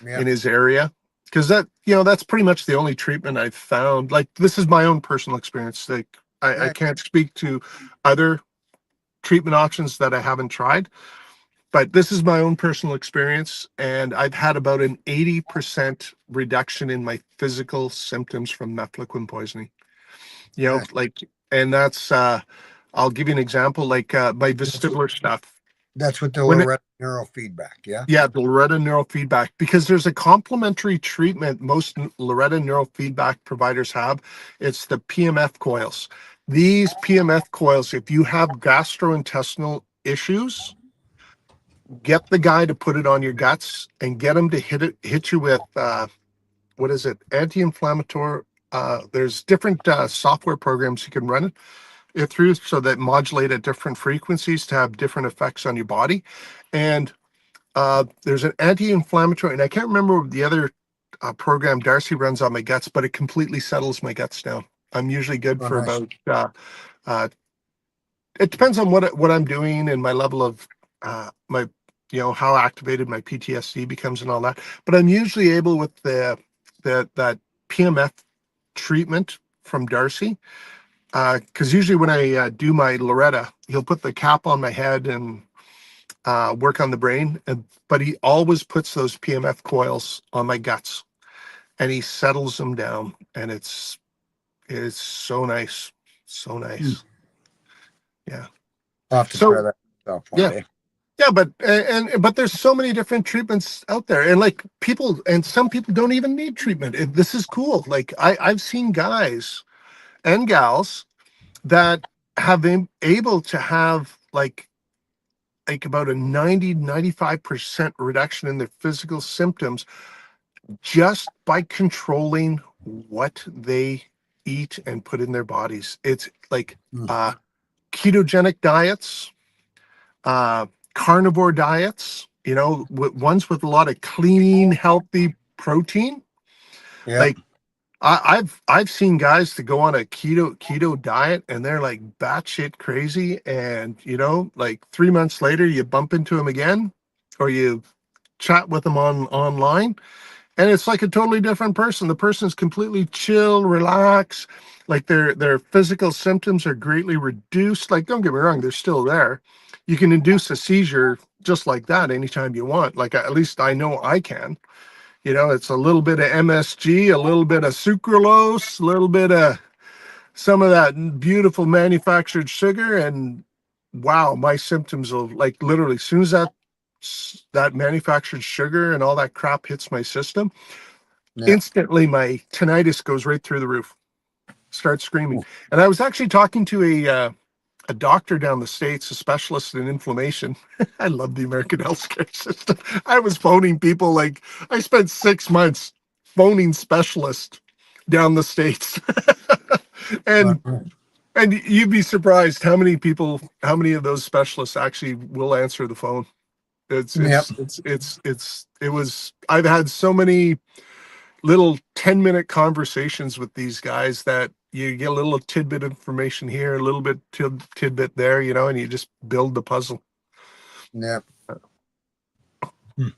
Yeah. in his area, because that's pretty much the only treatment I've found. Like, this is my own personal experience. Like, I Yeah. can't speak to other treatment options that I haven't tried, but this is my own personal experience, and I've had about an 80% reduction in my physical symptoms from methylquin poisoning. Yeah. Like, and that's I'll give you an example, like my vestibular stuff. That's what the When Loretta neurofeedback. Yeah. Yeah, the Loretta neurofeedback, because there's a complementary treatment most Loretta neurofeedback providers have. It's the PMF coils. These PMF coils, if you have gastrointestinal issues, get the guy to put it on your guts and get him to hit you with what is it? Anti-inflammatory. There's different software programs you can run it through, so that modulate at different frequencies to have different effects on your body. And there's an anti-inflammatory, and I can't remember the other program Darcy runs on my guts, but it completely settles my guts down. I'm usually good Oh, for nice. about. It depends on what I'm doing and my level of my, how activated my PTSD becomes and all that. But I'm usually able, with that PMF treatment from Darcy, because usually when I do my Loretta, he'll put the cap on my head and work on the brain, but he always puts those PMF coils on my guts, and he settles them down, and it's so nice, so nice. Yeah. I'll have to try So that myself one yeah, day. yeah, but there's so many different treatments out there, and like some people don't even need treatment. This is cool. Like, I've seen guys and gals that have been able to have like about a 90-95% reduction in their physical symptoms just by controlling what they eat and put in their bodies. It's like Mm. uh, ketogenic diets, uh, carnivore diets, ones with a lot of clean, healthy protein. Yep. Like I've seen guys that go on a keto diet and they're like batshit crazy, and like 3 months later you bump into them again, or you chat with them online, and it's like a totally different person. The person's completely chill, relax, like their physical symptoms are greatly reduced. Like, don't get me wrong, they're still there. You can induce a seizure just like that anytime you want. Like, at least I know I can. It's a little bit of MSG, a little bit of sucralose, a little bit of some of that beautiful manufactured sugar, and wow, my symptoms will, like, literally, as soon as that manufactured sugar and all that crap hits my system, Yep. instantly my tinnitus goes right through the roof. Start screaming. And I was actually talking to a doctor down the States, a specialist in inflammation. I love the American healthcare system. I was phoning people, like, I spent 6 months phoning specialists down the States. and Wow. and you'd be surprised how many of those specialists actually will answer the phone. Yep. I've had so many little 10-minute conversations with these guys that you get a little tidbit information here, a little bit tidbit there, and you just build the puzzle. Yep. Hmm.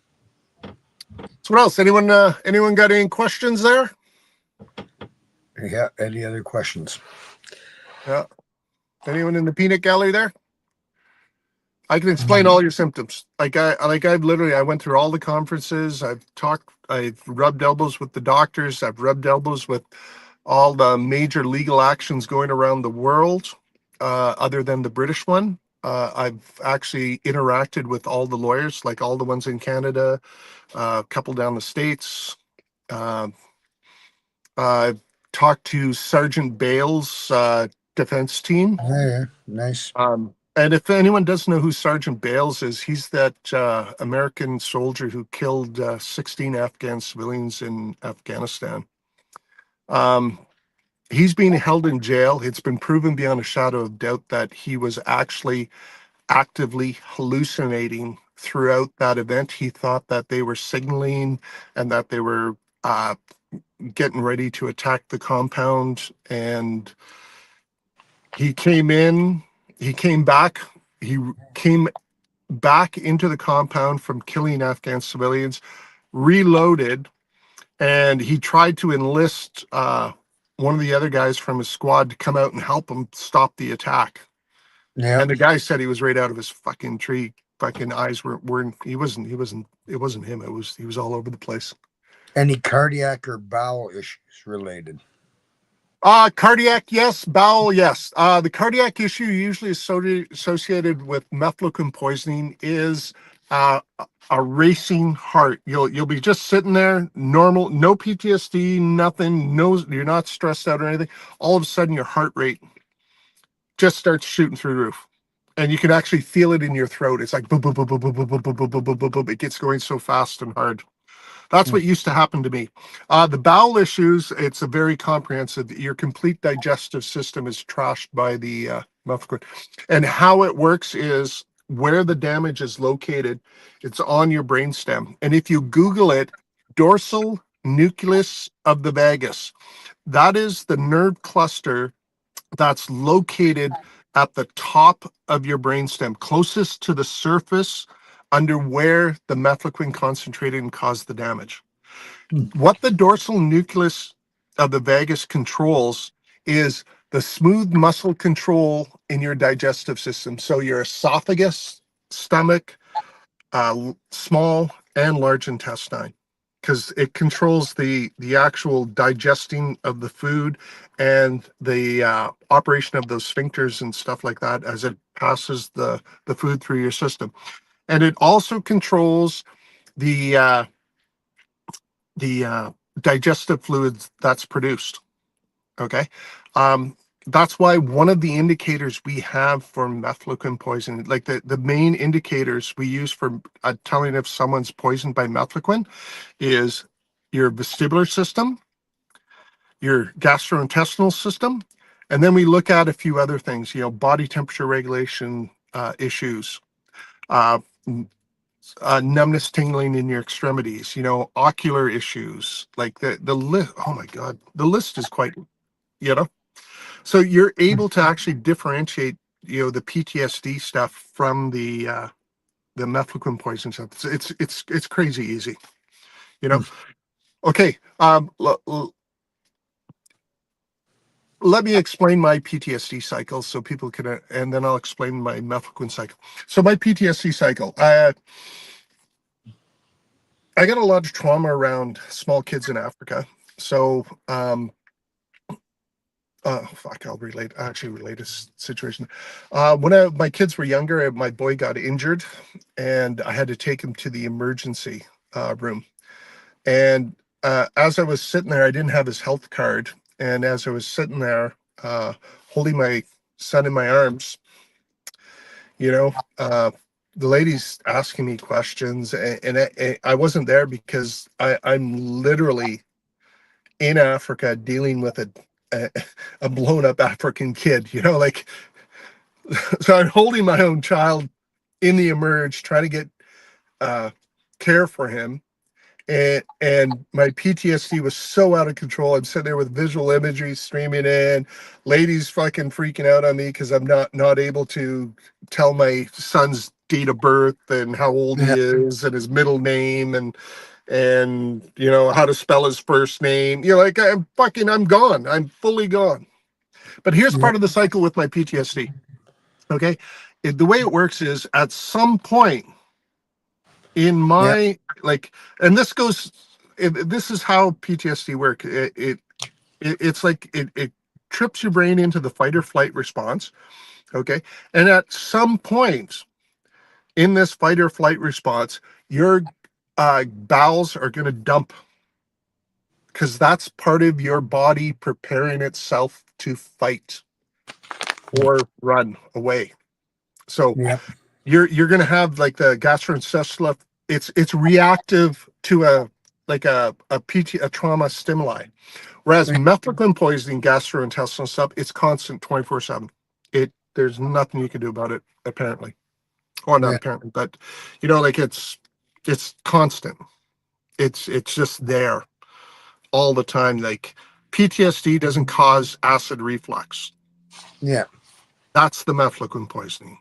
So what else? Anyone got any questions there? Yeah. Any other questions? Yeah. Anyone in the peanut gallery there? I can explain all your symptoms. I went through all the conferences. I've rubbed elbows with the doctors. I've rubbed elbows with all the major legal actions going around the world, other than the British one. I've actually interacted with all the lawyers, like all the ones in Canada, a couple down the States. Uh, I've talked to Sergeant Bale's defense team. Yeah, yeah. Nice. And if anyone doesn't know who Sergeant Bales is, he's that American soldier who killed 16 Afghan civilians in Afghanistan. Um, he's being held in jail. It's been proven beyond a shadow of doubt that he was actually actively hallucinating throughout that event. He thought that they were signaling and that they were uh, getting ready to attack the compound. And he came in, he came back, he came back into the compound from killing Afghan civilians, reloaded, and he tried to enlist one of the other guys from his squad to come out and help him stop the attack. Yep. And the guy said he was right out of his fucking tree. Fucking eyes were it wasn't him. He was all over the place. Any cardiac or bowel issues related? Cardiac, yes. Bowel, yes. The cardiac issue usually associated with methylquin poisoning is a racing heart. You'll be just sitting there, normal, no PTSD, nothing, no, you're not stressed out or anything. All of a sudden, your heart rate just starts shooting through the roof, and you can actually feel it in your throat. It's like boom, boom, boom, boom, boom, boom, boom, boom, boom, boom, boom, boom, boom. It gets going so fast and hard. That's Hmm. what used to happen to me. The bowel issues, it's a very comprehensive. Your complete digestive system is trashed by the methylquin. And how it works is where the damage is located, it's on your brainstem. And if you Google it, dorsal nucleus of the vagus, that is the nerve cluster that's located at the top of your brainstem, closest to the surface under where the methylquin concentrated and caused the damage. Hmm. What the dorsal nucleus of the vagus controls is the smooth muscle control in your digestive system. So your esophagus, stomach, small and large intestine, because it controls the actual digesting of the food and the operation of those sphincters and stuff like that as it passes the food through your system. And it also controls the the digestive fluids that's produced. Okay. that's why one of the indicators we have for methylquin poisoning, like the main indicators we use for telling if someone's poisoned by methylquin, is your vestibular system, your gastrointestinal system, and then we look at a few other things, body temperature regulation issues, uh, numbness, tingling in your extremities, ocular issues, like the list. Oh my God, the list is quite, you know. So you're able to actually differentiate, the PTSD stuff from the methylquin poison stuff. It's crazy easy, you know. Okay, let me explain my PTSD cycle so people can, and then I'll explain my methylquin cycle. So my PTSD cycle, I got a lot of trauma around small kids in Africa. So, fuck, actually relate a situation. When my kids were younger, my boy got injured and I had to take him to the emergency room. And as I was sitting there, I didn't have his health card. And as I was sitting there, holding my son in my arms, you know, uh, the lady's asking me questions, and I wasn't there because I'm literally in Africa dealing with a, a blown up African kid, like, so I'm holding my own child in the emerge, trying to get uh, care for him. And my PTSD was so out of control. I'm sitting there with visual imagery streaming in, ladies fucking freaking out on me because I'm not able to tell my son's date of birth and how old he Yeah. is and his middle name and how to spell his first name. Like I'm gone. I'm fully gone. But here's Yeah. part of the cycle with my PTSD. Okay, the way it works is at some point in Yeah. my like, and this is how PTSD work. It's like it trips your brain into the fight or flight response. Okay, and at some point in this fight or flight response, your bowels are going to dump because that's part of your body preparing itself to fight or run away. So Yeah. you're going to have like the gastrointestinal. It's reactive to a trauma stimuli. Whereas methylquin poisoning, gastrointestinal stuff, it's constant 24/7. There's nothing you can do about it apparently, or not Yeah. apparently, but like it's constant. It's just there all the time. Like PTSD doesn't cause acid reflux. Yeah. That's the methylquin poisoning.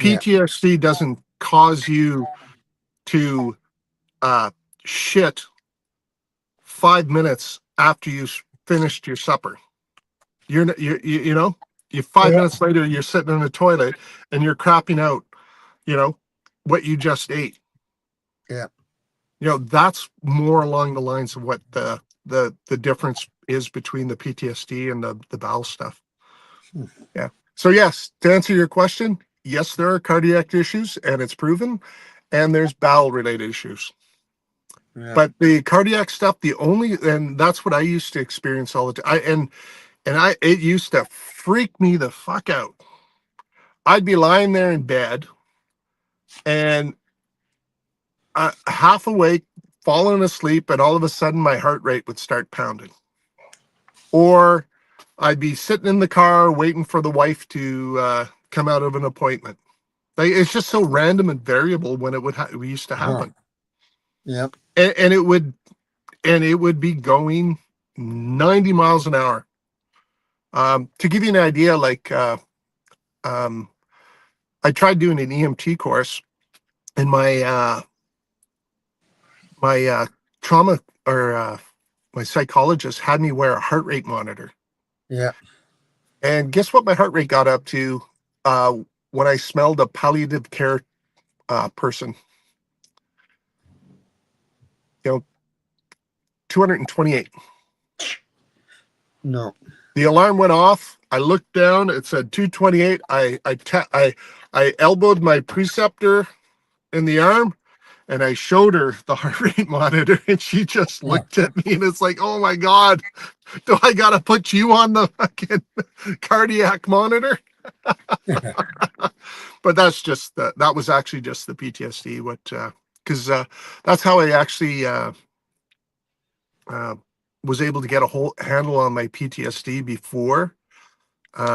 Yeah. PTSD doesn't cause you to uh, shit 5 minutes after you finished your supper. You 5 minutes later, you're sitting in the toilet and you're crapping out, you know, what you just ate. Yeah. That's more along the lines of what the difference is between the PTSD and the bowel stuff. Yeah. So yes, to answer your question, yes, there are cardiac issues and it's proven, and there's bowel related issues. Yeah. But the cardiac stuff, and that's what I used to experience all the time. It used to freak me the fuck out. I'd be lying there in bed and half awake, falling asleep, and all of a sudden my heart rate would start pounding. Or I'd be sitting in the car waiting for the wife to come out of an appointment. Like, it's just so random and variable when it used to happen. Yep. And it would be going 90 miles an hour. To give you an idea, like I tried doing an EMT course, and my trauma or my psychologist had me wear a heart rate monitor. Yeah. And guess what my heart rate got up to uh, when I smelled a palliative care person? 228. No. The alarm went off. I looked down. It said 228. I elbowed my preceptor in the arm, and I showed her the heart rate monitor, and she just looked at me, and it's like, oh my God. Do I gotta put you on the fucking cardiac monitor? But that's just that was actually just the PTSD. What because that's how I actually uh, was able to get a whole handle on my PTSD before.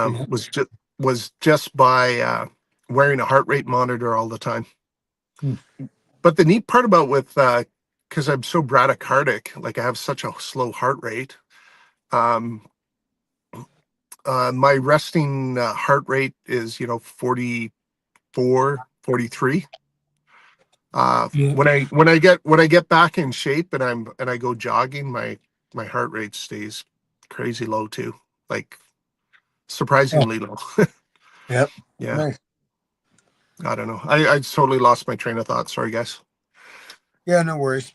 Mhm. Was just by wearing a heart rate monitor all the time. Hmm. But the neat part about with because I'm so bradycardic, like I have such a slow heart rate. Um, my resting heart rate is 44, 43. Yeah. When I get back in shape and I go jogging, my heart rate stays crazy low too, like Oh, surprisingly low. yep. Yeah, Nice. I don't know. I totally lost my train of thought. Sorry, guys. Yeah, no worries.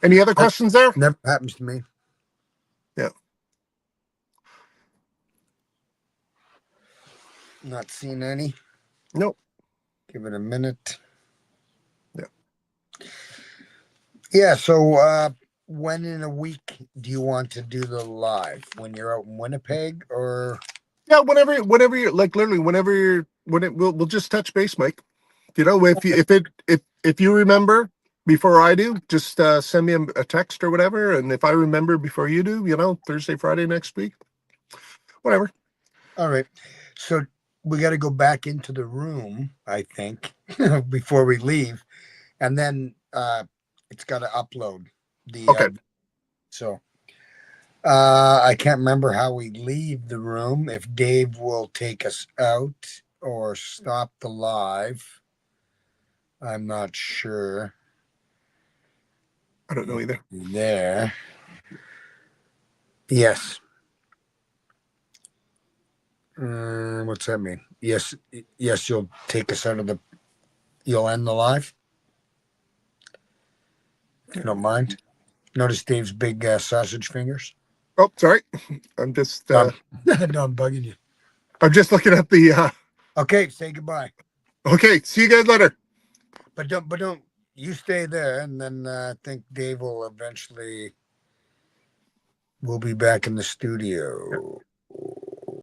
Any other That questions there? never happens to me. Yeah. Not seen any. Nope. Give it a minute. Yeah. Yeah, so when in a week do you want to do the live? When you're out in Winnipeg or Yeah. Whenever you're like literally whenever you're when it we'll just touch base, Mike. If you remember before I do, just send me a text or whatever. And if I remember before you do, Thursday, Friday next week, whatever. all right. So we got to go back into the room, I think, before we leave. And then it's got to upload the Okay. so I can't remember how we leave the room. If Dave will take us out or stop the live, I'm not sure. I don't know either. There, yes. What's that mean? Yes, yes. You'll take us out of the. You'll end the live. If you don't mind. Notice Dave's big sausage fingers. Oh, sorry. I'm just No, no, I'm bugging you. I'm just looking at the Okay, say goodbye. okay, see you guys later. But don't. You stay there, and then I think Dave will eventually. We'll be back in the studio.